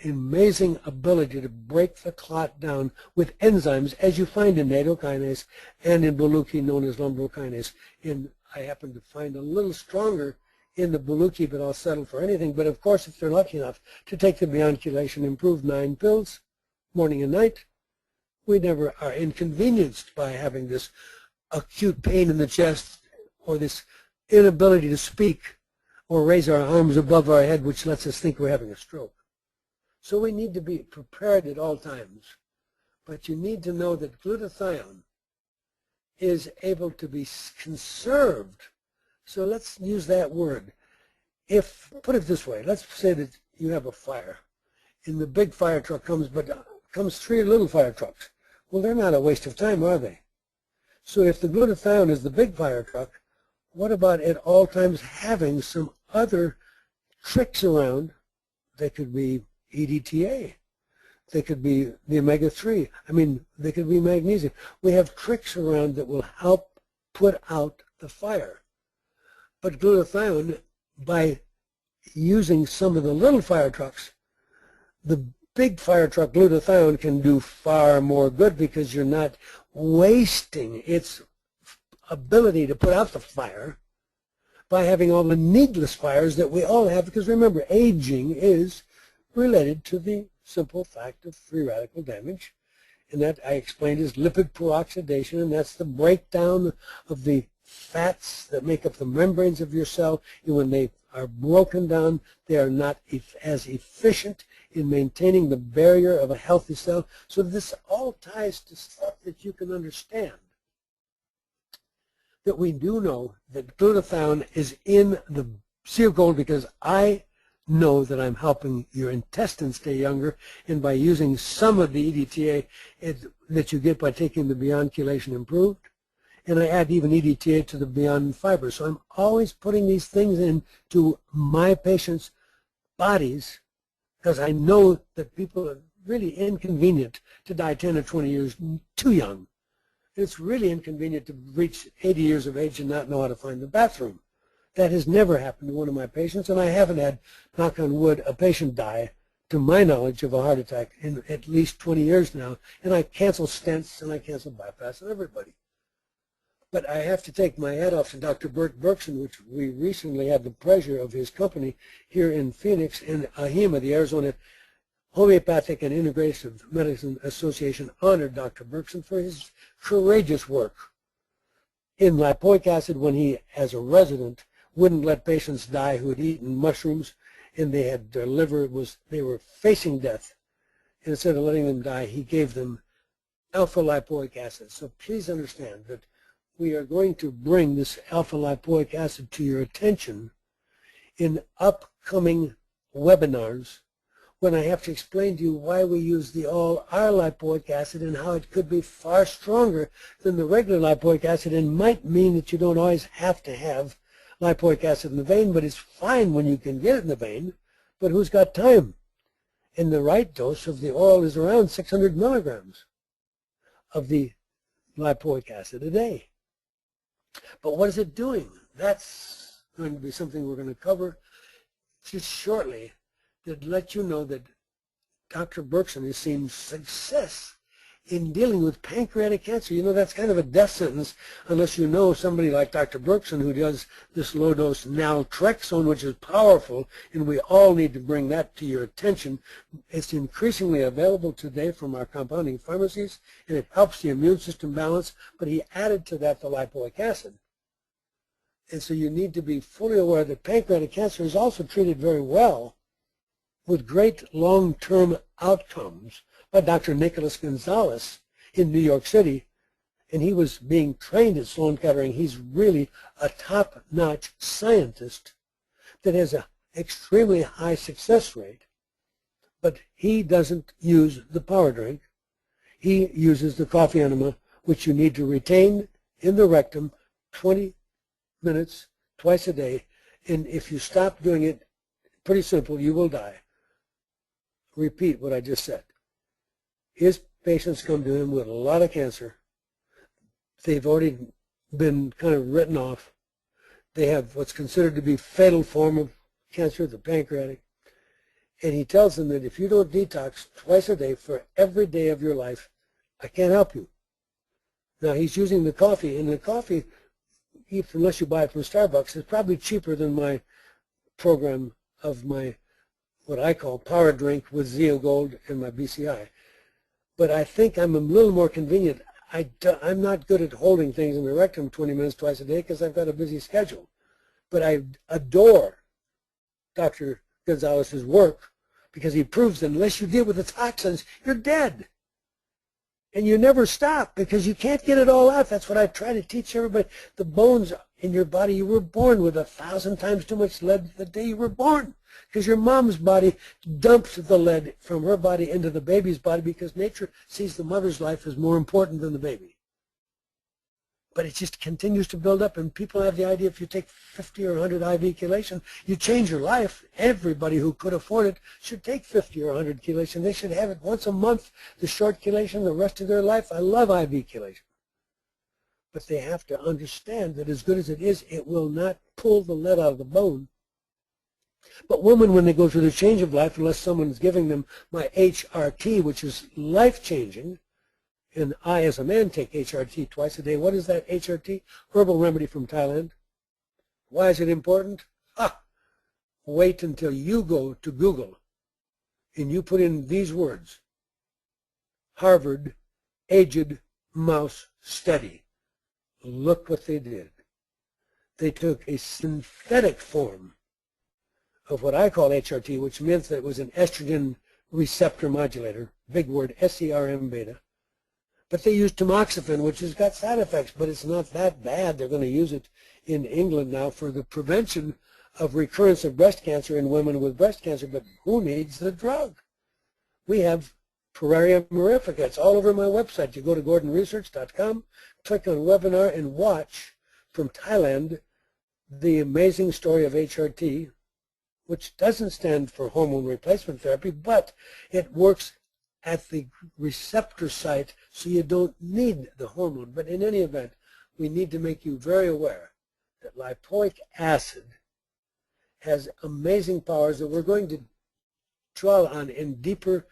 amazing ability to break the clot down with enzymes, as you find in nattokinase and in Buluki, known as lumbrokinase. And I happen to find a little stronger in the Buluki, but I'll settle for anything. But of course, if they're lucky enough to take the Beyond Chelation Improved 9 pills, morning and night, We never are inconvenienced by having this acute pain in the chest or this inability to speak or raise our arms above our head, which lets us think we're having a stroke. So we need to be prepared at all times. But you need to know that glutathione is able to be conserved. So let's use that word. Put it this way, let's say that you have a fire, and the big fire truck comes, but comes 3 little fire trucks. Well, they're not a waste of time, are they? So if the glutathione is the big fire truck, what about at all times having some other tricks around? They could be EDTA. They could be the omega-3. They could be magnesium. We have tricks around that will help put out the fire. But glutathione, by using some of the little fire trucks, the big fire truck glutathione can do far more good because you're not wasting its ability to put out the fire by having all the needless fires that we all have. Because remember, aging is related to the simple fact of free radical damage, and that I explained is lipid peroxidation, and that's the breakdown of the fats that make up the membranes of your cell. And when they are broken down, they are not as efficient in maintaining the barrier of a healthy cell. So this all ties to stuff that you can understand. That we do know that glutathione is in the sea of gold because I know that I'm helping your intestines stay younger, and by using some of the EDTA that you get by taking the Beyond Chelation Improved, and I add even EDTA to the Beyond Fiber. So I'm always putting these things into my patients' bodies because I know that people are really inconvenient to die 10 or 20 years too young. It's really inconvenient to reach 80 years of age and not know how to find the bathroom. That has never happened to one of my patients, and I haven't had, knock on wood, a patient die, to my knowledge, of a heart attack in at least 20 years now. And I cancel stents and I cancel bypass on everybody. But I have to take my hat off to Dr. Bert Berkson, which we recently had the pleasure of his company here in Phoenix, and AHIMA, the Arizona Homeopathic and Integrative Medicine Association, honored Dr. Berkson for his courageous work in lipoic acid when he, as a resident, wouldn't let patients die who had eaten mushrooms and they had their liver they were facing death. And instead of letting them die, he gave them alpha lipoic acid. So please understand that we are going to bring this alpha lipoic acid to your attention in upcoming webinars when I have to explain to you why we use the all-R lipoic acid and how it could be far stronger than the regular lipoic acid, and might mean that you don't always have to have lipoic acid in the vein, but it's fine when you can get it in the vein. But who's got time? And the right dose of the oil is around 600 milligrams of the lipoic acid a day. But what is it doing? That's going to be something we're going to cover just shortly, that let you know that Dr. Berkson has seen success in dealing with pancreatic cancer. You know, that's kind of a death sentence unless you know somebody like Dr. Berkson who does this low-dose naltrexone, which is powerful, and we all need to bring that to your attention. It's increasingly available today from our compounding pharmacies, and it helps the immune system balance, but he added to that the lipoic acid. And so you need to be fully aware that pancreatic cancer is also treated very well with great long-term outcomes by Dr. Nicholas Gonzalez in New York City, and he was being trained at Sloan Kettering. He's really a top-notch scientist that has an extremely high success rate, but he doesn't use the power drink. He uses the coffee enema, which you need to retain in the rectum 20 minutes twice a day, and if you stop doing it, pretty simple, you will die. Repeat what I just said. His patients come to him with a lot of cancer. They've already been kind of written off. They have what's considered to be fatal form of cancer, the pancreatic. And he tells them that if you don't detox twice a day for every day of your life, I can't help you. Now he's using the coffee, and the coffee, unless you buy it from Starbucks, is probably cheaper than my program of my what I call power drink with Zeo Gold and my BCI. but I think I'm a little more convenient. I'm not good at holding things in the rectum 20 minutes twice a day because I've got a busy schedule. But I adore Dr. Gonzalez's work because he proves that unless you deal with the toxins, you're dead. And you never stop because you can't get it all out. That's what I try to teach everybody. The bones in your body, you were born with 1,000 times too much lead the day you were born because your mom's body dumped the lead from her body into the baby's body because nature sees the mother's life as more important than the baby. But it just continues to build up, and people have the idea if you take 50 or 100 IV chelation, you change your life. Everybody who could afford it should take 50 or 100 chelation. They should have it once a month, the short chelation, the rest of their life. I love IV chelation. But they have to understand that as good as it is, it will not pull the lead out of the bone. But women, when they go through the change of life, unless someone is giving them my HRT, which is life-changing, and I, as a man, take HRT twice a day. What is that HRT? Herbal remedy from Thailand. Why is it important? Wait until you go to Google and you put in these words: Harvard aged mouse study. Look what they did. They took a synthetic form of what I call HRT, which meant that it was an estrogen receptor modulator, big word, SERM beta. But they use tamoxifen, which has got side effects, but it's not that bad. They're going to use it in England now for the prevention of recurrence of breast cancer in women with breast cancer. But who needs the drug? We have Pararia mirifica. It's all over my website. You go to gordonresearch.com, click on webinar, and watch from Thailand the amazing story of HRT, which doesn't stand for hormone replacement therapy, but it works at the receptor site, so you don't need the hormone. But in any event, we need to make you very aware that lipoic acid has amazing powers that we're going to draw on in deeper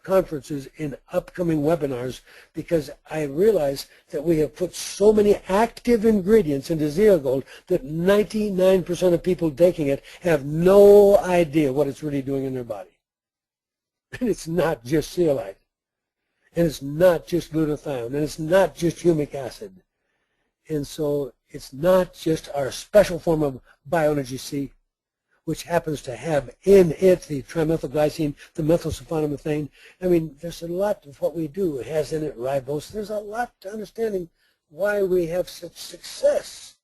conferences in upcoming webinars, because I realize that we have put so many active ingredients into Zeogold that 99% of people taking it have no idea what it's really doing in their body. And it's not just zeolite, and it's not just glutathione, and it's not just humic acid. And so it's not just our special form of bioenergy C, which happens to have in it the trimethylglycine, the methylsulfonomethane. I mean, there's a lot of what we do has in it ribose. There's a lot to understanding why we have such success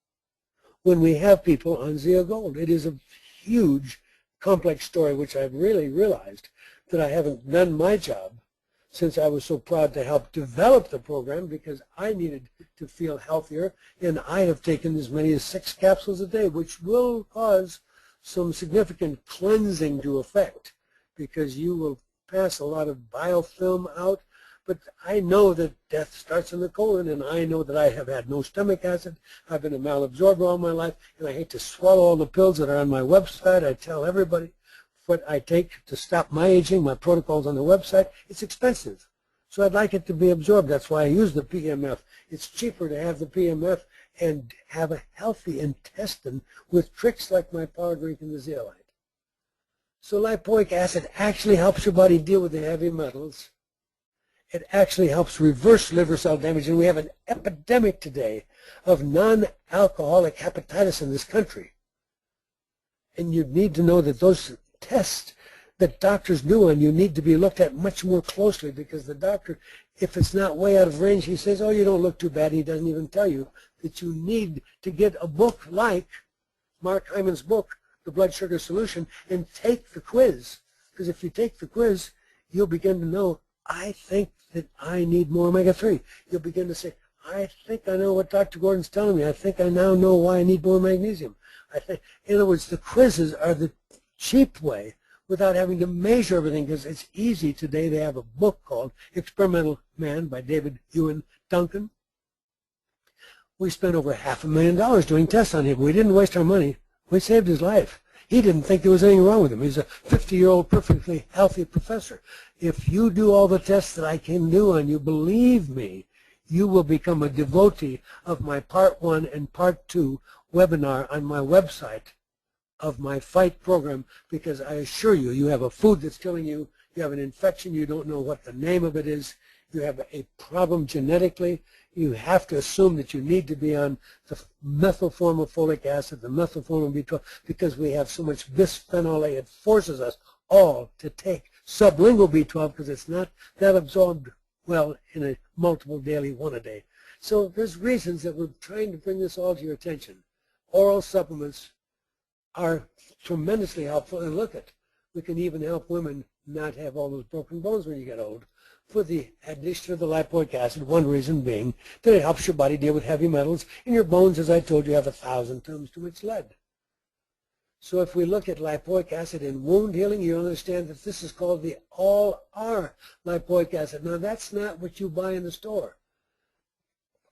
when we have people on Zeogold. It is a huge, complex story, which I've really realized that I haven't done my job since I was so proud to help develop the program, because I needed to feel healthier, and I have taken as many as 6 capsules a day, which will cause some significant cleansing to effect, because you will pass a lot of biofilm out. But I know that death starts in the colon, and I know that I have had no stomach acid. I've been a malabsorber all my life, and I hate to swallow all the pills that are on my website. I tell everybody what I take to stop my aging, my protocols on the website. It's expensive, so I'd like it to be absorbed. That's why I use the PMF. It's cheaper to have the PMF and have a healthy intestine with tricks like my power drink and the zeolite. So lipoic acid actually helps your body deal with the heavy metals. It actually helps reverse liver cell damage, and we have an epidemic today of non-alcoholic hepatitis in this country. And you need to know that those tests that doctors do on you need to be looked at much more closely, because the doctor, if it's not way out of range, he says, oh, you don't look too bad. He doesn't even tell you that you need to get a book like Mark Hyman's book, The Blood Sugar Solution, and take the quiz. Because if you take the quiz, you'll begin to know, I think that I need more omega-3. You'll begin to say, I think I know what Dr. Gordon's telling me. I think I now know why I need more magnesium. In other words, the quizzes are the cheap way without having to measure everything, because it's easy today. They have a book called Experimental Man by David Ewan Duncan. We spent over $500,000 doing tests on him. We didn't waste our money. We saved his life. He didn't think there was anything wrong with him. He's a 50-year-old perfectly healthy professor. If you do all the tests that I can do on you, believe me, you will become a devotee of my Part 1 and Part 2 webinar on my website of my FIGHT program, because I assure you, you have a food that's killing you, you have an infection, you don't know what the name of it is, you have a problem genetically, you have to assume that you need to be on the methyl form of folic acid, the methyl form of B12, because we have so much bisphenol A. It forces us all to take sublingual B12 because it's not that absorbed well in a multiple daily, one a day. So there's reasons that we're trying to bring this all to your attention. Oral supplements are tremendously helpful, and look at, we can even help women not have all those broken bones when you get old. For the addition of the lipoic acid, one reason being that it helps your body deal with heavy metals. In your bones, as I told you, have 1,000 times too much lead. So if we look at lipoic acid in wound healing, you understand that this is called the all-R lipoic acid. Now, that's not what you buy in the store.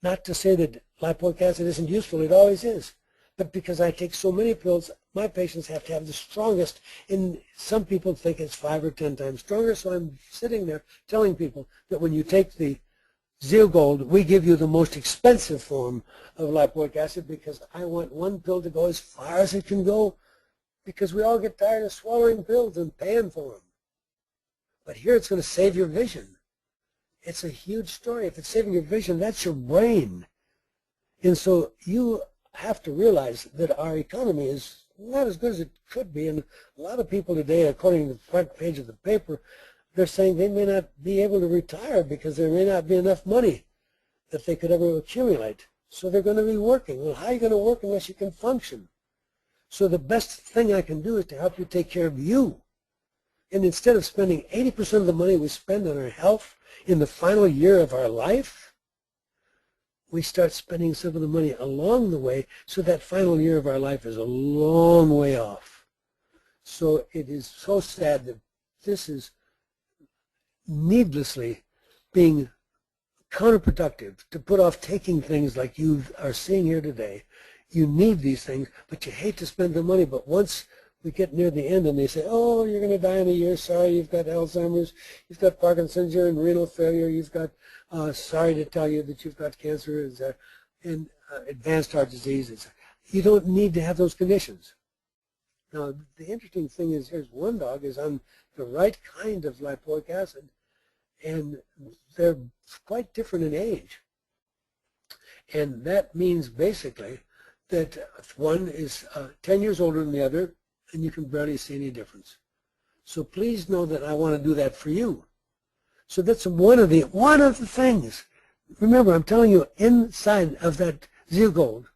Not to say that lipoic acid isn't useful, it always is. But because I take so many pills, my patients have to have the strongest, and some people think it's 5 or 10 times stronger, so I'm sitting there telling people that when you take the Zeogold, we give you the most expensive form of lipoic acid because I want one pill to go as far as it can go, because we all get tired of swallowing pills and paying for them. But here it's going to save your vision. It's a huge story. If it's saving your vision, that's your brain. And so you have to realize that our economy is not as good as it could be, and a lot of people today, according to the front page of the paper, they're saying they may not be able to retire because there may not be enough money that they could ever accumulate. So they're going to be working. Well, how are you going to work unless you can function? So the best thing I can do is to help you take care of you. And instead of spending 80% of the money we spend on our health in the final year of our life, we start spending some of the money along the way, so that final year of our life is a long way off. So it is so sad that this is needlessly being counterproductive to put off taking things like you are seeing here today. You need these things, but you hate to spend the money. But once we get near the end and they say, oh, you're going to die in a year, sorry, you've got Alzheimer's, you've got Parkinson's, you're in renal failure, you've got, sorry to tell you that you've got cancer and advanced heart disease. You don't need to have those conditions. Now, the interesting thing is, here's one dog is on the right kind of lipoic acid, and they're quite different in age. And that means basically that one is 10 years older than the other, and you can barely see any difference. So please know that I want to do that for you. So that's one of the things. Remember, I'm telling you, inside of that Zeogold,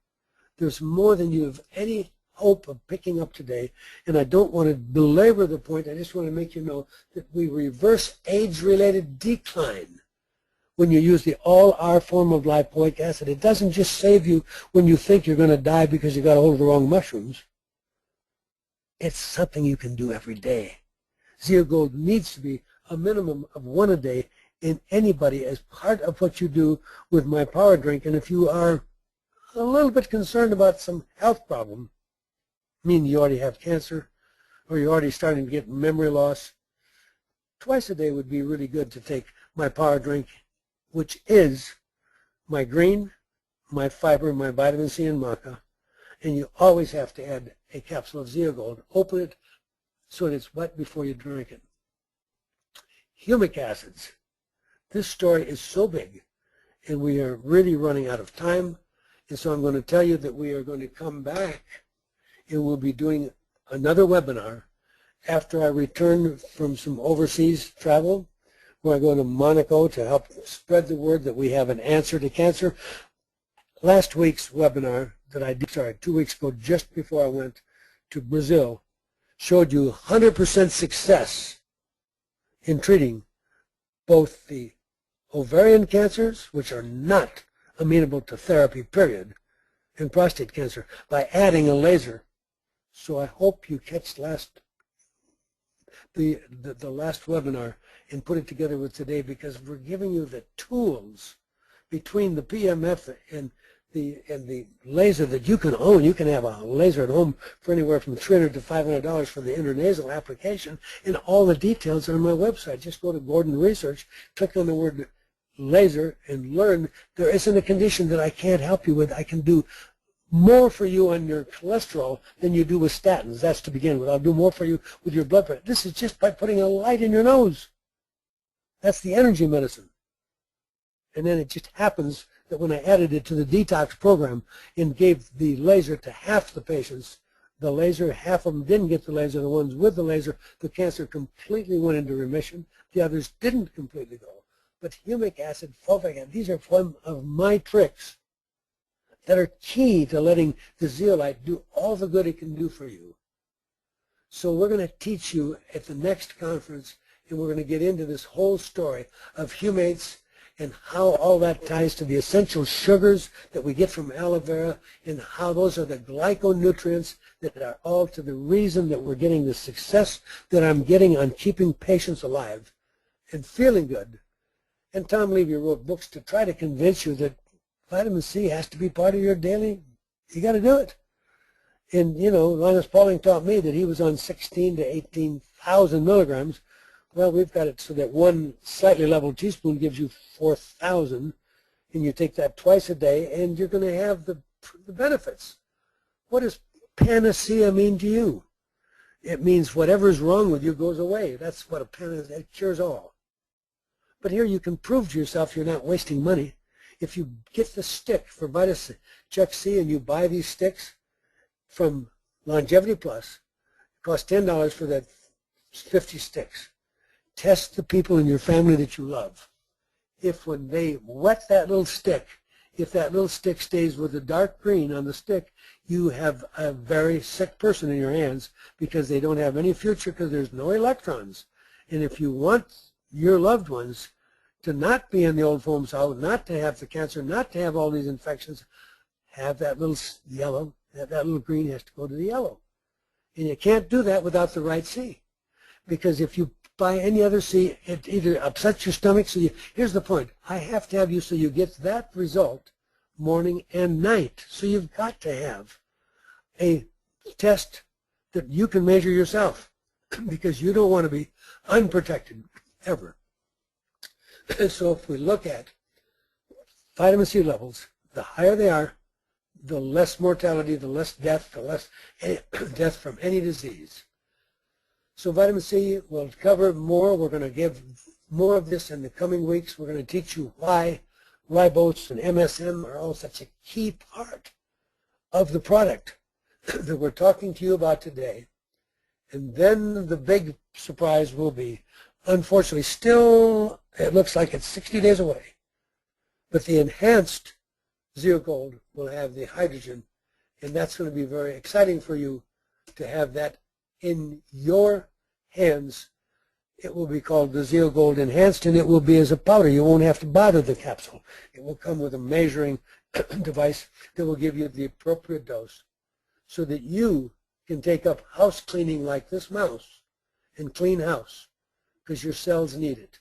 there's more than you have any hope of picking up today. And I don't want to belabor the point. I just want to make you know that we reverse age-related decline when you use the all-R form of lipoic acid. It doesn't just save you when you think you're going to die because you got a hold of the wrong mushrooms. It's something you can do every day. Zeogold needs to be a minimum of 1 a day in anybody as part of what you do with my power drink. And if you are a little bit concerned about some health problem, meaning you already have cancer or you're already starting to get memory loss, twice a day would be really good to take my power drink, which is my green, my fiber, my vitamin C and maca. And you always have to add a capsule of Zeogold. Open it so that it's wet before you drink it. Humic acids. This story is so big, and we are really running out of time. And so I'm going to tell you that we are going to come back, and we'll be doing another webinar after I return from some overseas travel, where I go to Monaco to help spread the word that we have an answer to cancer. Last week's webinar that I did, 2 weeks ago, just before I went to Brazil, showed you 100% success in treating both the ovarian cancers, which are not amenable to therapy, period, and prostate cancer, by adding a laser. So I hope you catch the last webinar and put it together with today, because we're giving you the tools between the PMF and the laser that you can own. You can have a laser at home for anywhere from $300 to $500 for the intranasal application, and all the details are on my website. Just go to Gordon Research, click on the word laser, and learn. There isn't a condition that I can't help you with. I can do more for you on your cholesterol than you do with statins. That's to begin with. I'll do more for you with your blood pressure. This is just by putting a light in your nose. That's the energy medicine. And then it just happens that when I added it to the detox program and gave the laser to half the patients, the laser, half of them didn't get the laser. The ones with the laser, the cancer completely went into remission. The others didn't completely go. But humic acid, fulvic acid, these are one of my tricks that are key to letting the zeolite do all the good it can do for you. So we're going to teach you at the next conference, and we're going to get into this whole story of humates and how all that ties to the essential sugars that we get from aloe vera, and how those are the glyconutrients that are all to the reason that we're getting the success that I'm getting on keeping patients alive and feeling good. And Tom Levy wrote books to try to convince you that vitamin C has to be part of your daily. You got to do it. And, you know, Linus Pauling taught me that he was on 16 to 18,000 milligrams. Well, we've got it so that one slightly leveled teaspoon gives you 4,000, and you take that twice a day, and you're going to have the benefits. What does panacea mean to you? It means whatever's wrong with you goes away. That's what a panacea, it cures all. But here you can prove to yourself you're not wasting money. If you get the stick for Vitacheck C and you buy these sticks from Longevity Plus, it costs $10 for that 50 sticks. Test the people in your family that you love. If when they wet that little stick, if that little stick stays with the dark green on the stick, you have a very sick person in your hands because they don't have any future because there's no electrons. And if you want your loved ones to not be in the old folks' house, not to have the cancer, not to have all these infections, have that little yellow, that little green has to go to the yellow. And you can't do that without the right C. Because if you buy any other C, it either upsets your stomach. So here's the point. I have to have you so you get that result morning and night. So you've got to have a test that you can measure yourself because you don't want to be unprotected ever. So if we look at vitamin C levels, the higher they are, the less mortality, the less death, the less death from any disease. So vitamin C will cover more. We're going to give more of this in the coming weeks. We're going to teach you why ribose and MSM are all such a key part of the product that we're talking to you about today. And then the big surprise will be, unfortunately, still it looks like it's 60 days away, but the enhanced Zeogold will have the hydrogen, and that's going to be very exciting for you to have that in your hands. It will be called the Zeogold Enhanced, and it will be as a powder. You won't have to bother the capsule. It will come with a measuring device that will give you the appropriate dose so that you can take up house cleaning like this mouse and clean house because your cells need it.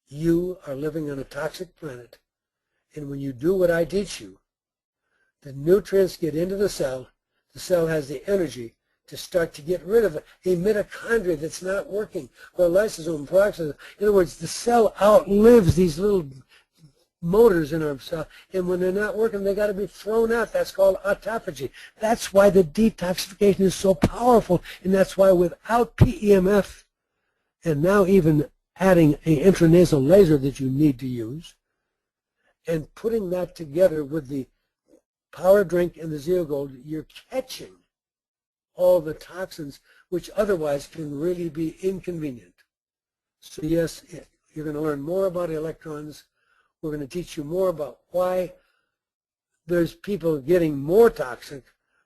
You are living on a toxic planet, and when you do what I teach you, the nutrients get into the cell has the energy to start to get rid of a mitochondria that's not working, or lysosome, peroxisome. In other words, the cell outlives these little motors in our cell, and when they're not working, they got to be thrown out. That's called autophagy. That's why the detoxification is so powerful, and that's why without PEMF, and now even adding an intranasal laser that you need to use, and putting that together with the power drink and the Zeogold, you're catching all the toxins which otherwise can really be inconvenient. So yes, you're going to learn more about electrons. We're going to teach you more about why there's people getting more toxic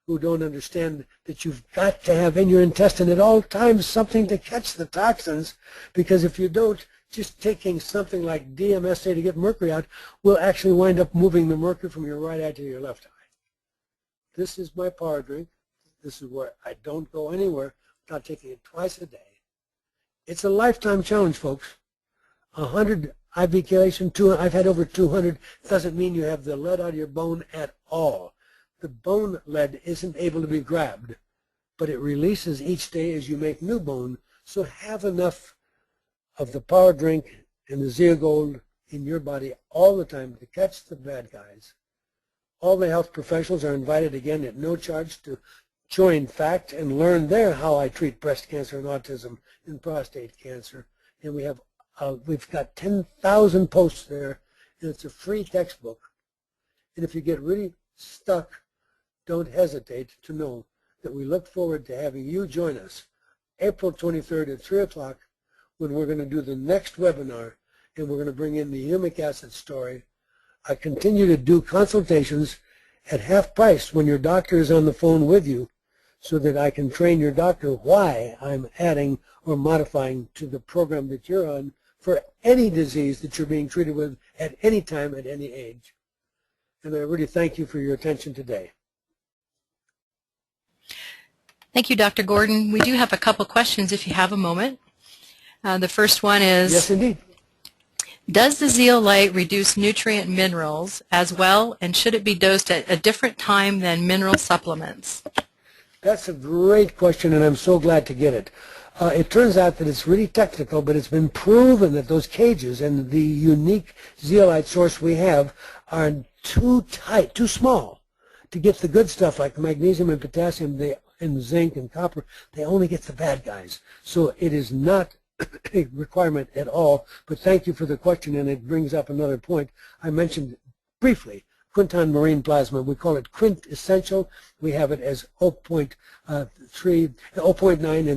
who don't understand that you've got to have in your intestine at all times something to catch the toxins, because if you don't, just taking something like DMSA to get mercury out will actually wind up moving the mercury from your right eye to your left eye. This is my power drink. This is where I don't go anywhere without taking it twice a day. It's a lifetime challenge, folks. 100 IV chelation, I've had over 200. Doesn't mean you have the lead out of your bone at all. The bone lead isn't able to be grabbed, but it releases each day as you make new bone. So have enough of the power drink and the Zeogold in your body all the time to catch the bad guys. All the health professionals are invited again at no charge to join FACT and learn there how I treat breast cancer and autism and prostate cancer. And we've got 10,000 posts there, and it's a free textbook. And if you get really stuck, don't hesitate to know that we look forward to having you join us April 23rd at 3 o'clock when we're going to do the next webinar, and we're going to bring in the humic acid story. I continue to do consultations at half price when your doctor is on the phone with you, so that I can train your doctor why I'm adding or modifying to the program that you're on for any disease that you're being treated with at any time, at any age. And I really thank you for your attention today. Thank you, Dr. Gordon. We do have a couple questions if you have a moment. The first one is, yes, indeed. Does the zeolite reduce nutrient minerals as well, and should it be dosed at a different time than mineral supplements? That's a great question, and I'm so glad to get it. It turns out that it's really technical, but it's been proven that those cages and the unique zeolite source we have are too tight, too small to get the good stuff like magnesium and potassium and zinc and copper. They only get the bad guys. So it is not a requirement at all, but thank you for the question, and it brings up another point. I mentioned briefly Quinton marine plasma. We call it quintessential. We have it as 0.9 and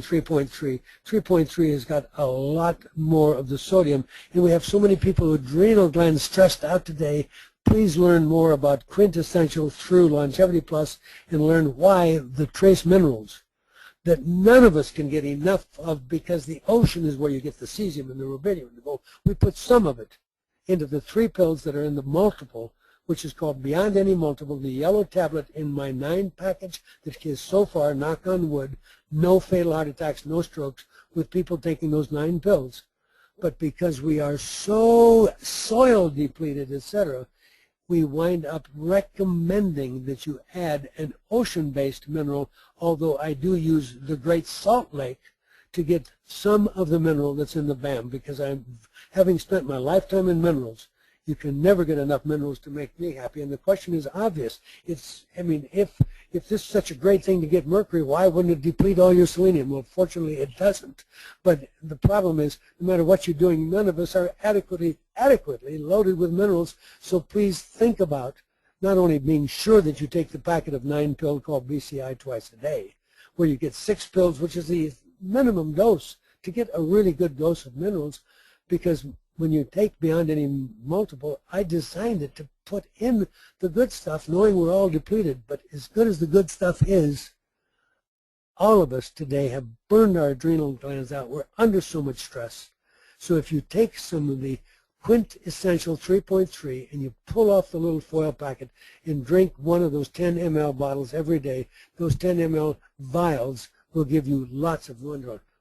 3.3. 3.3 has got a lot more of the sodium, and we have so many people with adrenal glands stressed out today. Please learn more about quintessential through Longevity Plus and learn why the trace minerals that none of us can get enough of, because the ocean is where you get the cesium and the rubidium and the gold. We put some of it into the 3 pills that are in the multiple, which is called Beyond Any Multiple, the yellow tablet in my 9 package that is so far, knock on wood, no fatal heart attacks, no strokes with people taking those 9 pills. But because we are so soil depleted, etc., we wind up recommending that you add an ocean-based mineral, although I do use the Great Salt Lake to get some of the mineral that's in the BAM, because I'm having spent my lifetime in minerals. You can never get enough minerals to make me happy, and the question is obvious. I mean, if this is such a great thing to get mercury, why wouldn't it deplete all your selenium? Well, fortunately, it doesn't. But the problem is, no matter what you're doing, none of us are adequately loaded with minerals. So please think about not only being sure that you take the packet of 9 pills called BCI twice a day, where you get 6 pills, which is the minimum dose to get a really good dose of minerals, because when you take Beyond Any Multiple, I designed it to put in the good stuff, knowing we're all depleted. But as good as the good stuff is, all of us today have burned our adrenal glands out. We're under so much stress. So if you take some of the quintessential 3.3 and you pull off the little foil packet and drink one of those 10 ml bottles every day, those 10 ml vials will give you lots of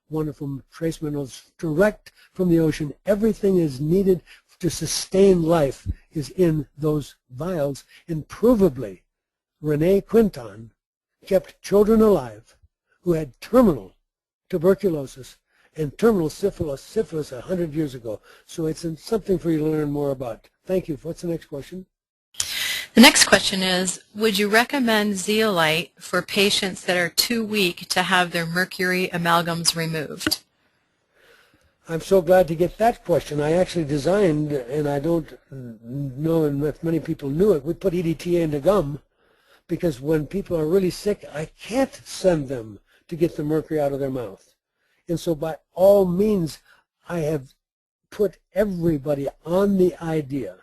wonderful trace minerals direct from the ocean. Everything is needed to sustain life is in those vials, and provably Renee Quinton kept children alive who had terminal tuberculosis and terminal syphilis 100 years ago. So it's something for you to learn more about. Thank you. What's the next question? The next question is, would you recommend zeolite for patients that are too weak to have their mercury amalgams removed? I'm so glad to get that question. I actually designed, and I don't know if many people knew it, we put EDTA into gum, because when people are really sick, I can't send them to get the mercury out of their mouth. And so by all means, I have put everybody on the idea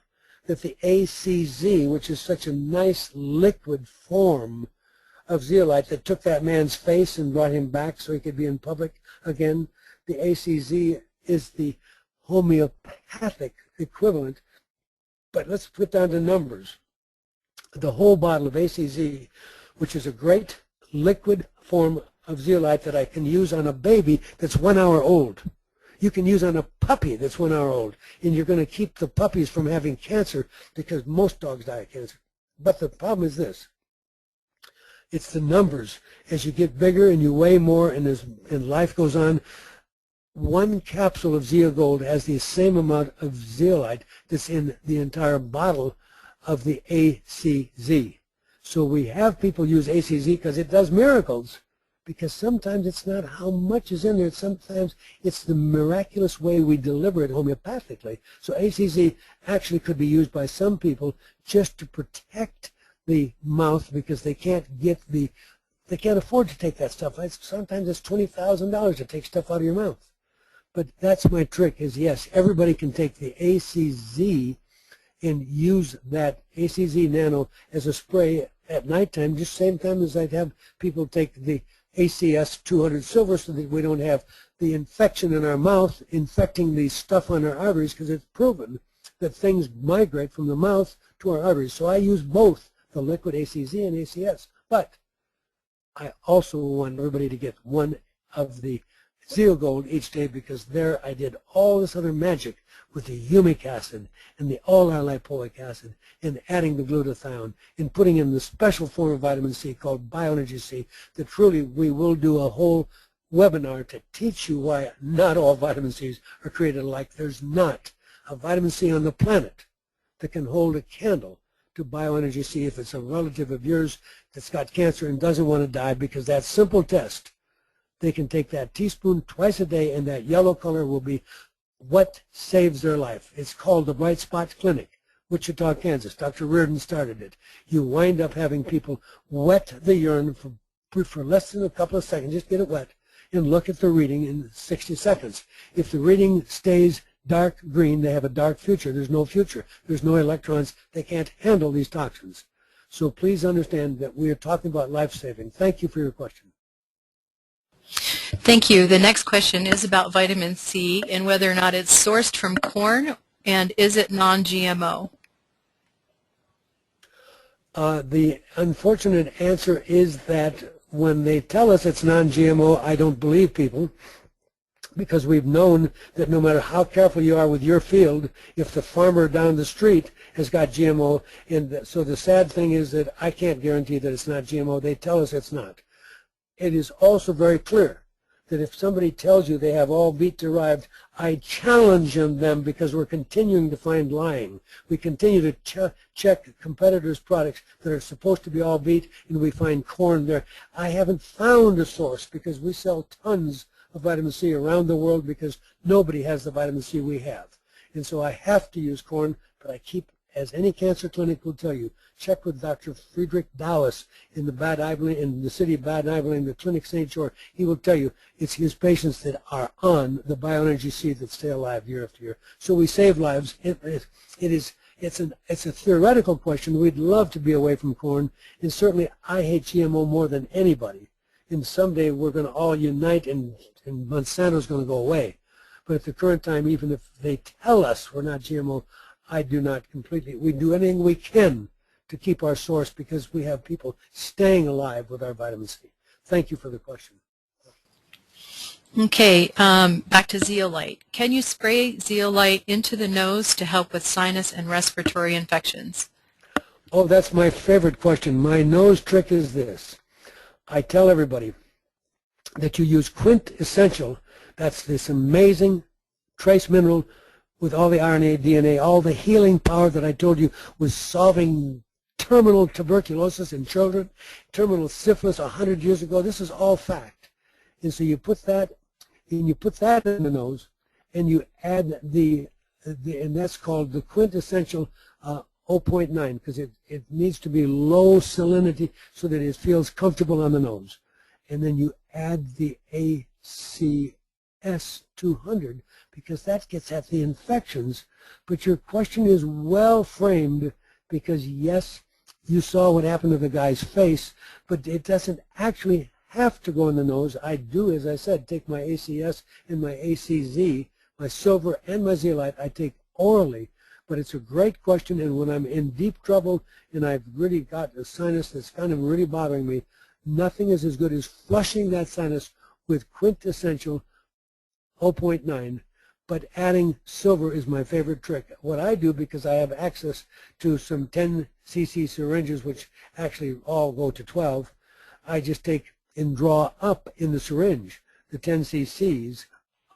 that the ACZ, which is such a nice liquid form of zeolite that took that man's face and brought him back so he could be in public again, the ACZ is the homeopathic equivalent. But let's put down the numbers. The whole bottle of ACZ, which is a great liquid form of zeolite that I can use on a baby that's 1 hour old. You can use on a puppy that's 1 hour old, and you're going to keep the puppies from having cancer, because most dogs die of cancer. But the problem is this. It's the numbers. As you get bigger and you weigh more and life goes on, 1 capsule of Zeogold has the same amount of zeolite that's in the entire bottle of the ACZ. So we have people use ACZ because it does miracles. because sometimes it's not how much is in there, sometimes it's the miraculous way we deliver it homeopathically. So ACZ actually could be used by some people just to protect the mouth because they can't afford to take that stuff. Sometimes it's $20,000 to take stuff out of your mouth. But that's my trick is, yes, everybody can take the ACZ and use that ACZ Nano as a spray at nighttime, just same time as I'd have people take the ACS 200 Silver so that we don't have the infection in our mouth infecting the stuff on our arteries, because it's proven that things migrate from the mouth to our arteries. So I use both the liquid ACZ and ACS. But I also want everybody to get one of the Zeal Gold each day, because there I did all this other magic with the humic acid and the all-lipoic acid and adding the glutathione and putting in the special form of vitamin C called Bioenergy C that truly we will do a whole webinar to teach you why not all vitamin Cs are created alike. There's not a vitamin C on the planet that can hold a candle to Bioenergy C if it's a relative of yours that's got cancer and doesn't want to die, because that simple test, they can take that teaspoon twice a day and that yellow color will be what saves their life. It's called the Bright Spot Clinic, Wichita, Kansas. Dr. Reardon started it. You wind up having people wet the urine for less than a couple of seconds, just get it wet, and look at the reading in 60 seconds. If the reading stays dark green, they have a dark future. There's no future. There's no electrons. They can't handle these toxins. So please understand that we are talking about life-saving. Thank you for your question. Thank you. The next question is about vitamin C and whether or not it's sourced from corn, and is it non-GMO? The unfortunate answer is that when they tell us it's non-GMO, I don't believe people, because we've known that no matter how careful you are with your field, if the farmer down the street has got GMO, and so the sad thing is that I can't guarantee that it's not GMO. They tell us it's not. It is also very clear that if somebody tells you they have all beet derived, I challenge them, because we're continuing to find lying. We continue to check competitors' products that are supposed to be all beet, and we find corn there. I haven't found a source, because we sell tons of vitamin C around the world because nobody has the vitamin C we have. And so I have to use corn, but I keep, as any cancer clinic will tell you, check with Dr. Friedrich Dawes in the city of Bad Ivory, the clinic St. George. He will tell you it's his patients that are on the Bioenergy C that stay alive year after year. So we save lives. It's a theoretical question. We'd love to be away from corn, and certainly I hate GMO more than anybody. And someday we're going to all unite, and Monsanto's going to go away. But at the current time, even if they tell us we're not GMO, I do not completely. We do anything we can to keep our source, because we have people staying alive with our vitamin C. Thank you for the question. Okay, back to zeolite. Can you spray zeolite into the nose to help with sinus and respiratory infections? Oh, that's my favorite question. My nose trick is this. I tell everybody that you use Quint Essential. That's this amazing trace mineral with all the RNA, DNA, all the healing power that I told you was solving terminal tuberculosis in children, terminal syphilis 100 years ago. This is all fact. And so you put that, and you put that in the nose, and you add and that's called the quintessential 0.9, because it needs to be low salinity so that it feels comfortable on the nose. And then you add the ACS 200, because that gets at the infections. But your question is well framed, because yes, you saw what happened to the guy's face, but it doesn't actually have to go in the nose. I do, as I said, take my ACS and my ACZ, my silver and my zeolite, I take orally. But it's a great question, and when I'm in deep trouble and I've really got a sinus that's kind of really bothering me, nothing is as good as flushing that sinus with quintessential 0.9. But adding silver is my favorite trick. What I do, because I have access to some 10 cc syringes, which actually all go to 12, I just take and draw up in the syringe the 10 cc's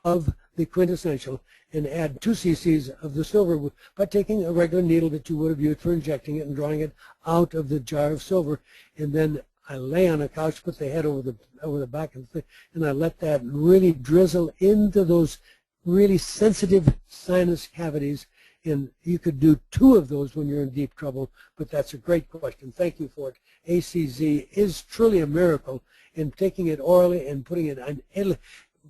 of the quintessential and add 2 cc's of the silver by taking a regular needle that you would have used for injecting it and drawing it out of the jar of silver. And then I lay on a couch, put the head over the back of the thing, and I let that really drizzle into those really sensitive sinus cavities. And you could do 2 of those when you're in deep trouble, but that's a great question. Thank you for it. ACZ is truly a miracle in taking it orally and putting it on.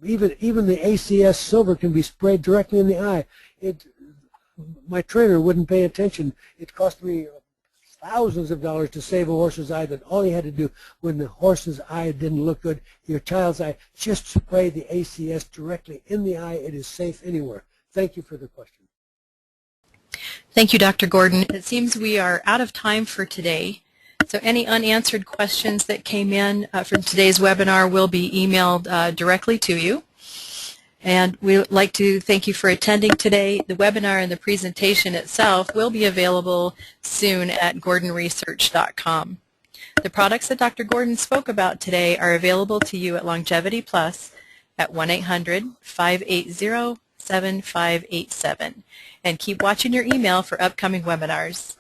Even the ACS silver can be sprayed directly in the eye. My trainer wouldn't pay attention. It cost me thousands of dollars to save a horse's eye, that all he had to do when the horse's eye didn't look good, your child's eye, just spray the ACS directly in the eye. It is safe anywhere. Thank you for the question. Thank you, Dr. Gordon. It seems we are out of time for today. So any unanswered questions that came in from today's webinar will be emailed directly to you. And we'd like to thank you for attending today. The webinar and the presentation itself will be available soon at gordonresearch.com. The products that Dr. Gordon spoke about today are available to you at Longevity Plus at 1-800-580-7587. And keep watching your email for upcoming webinars.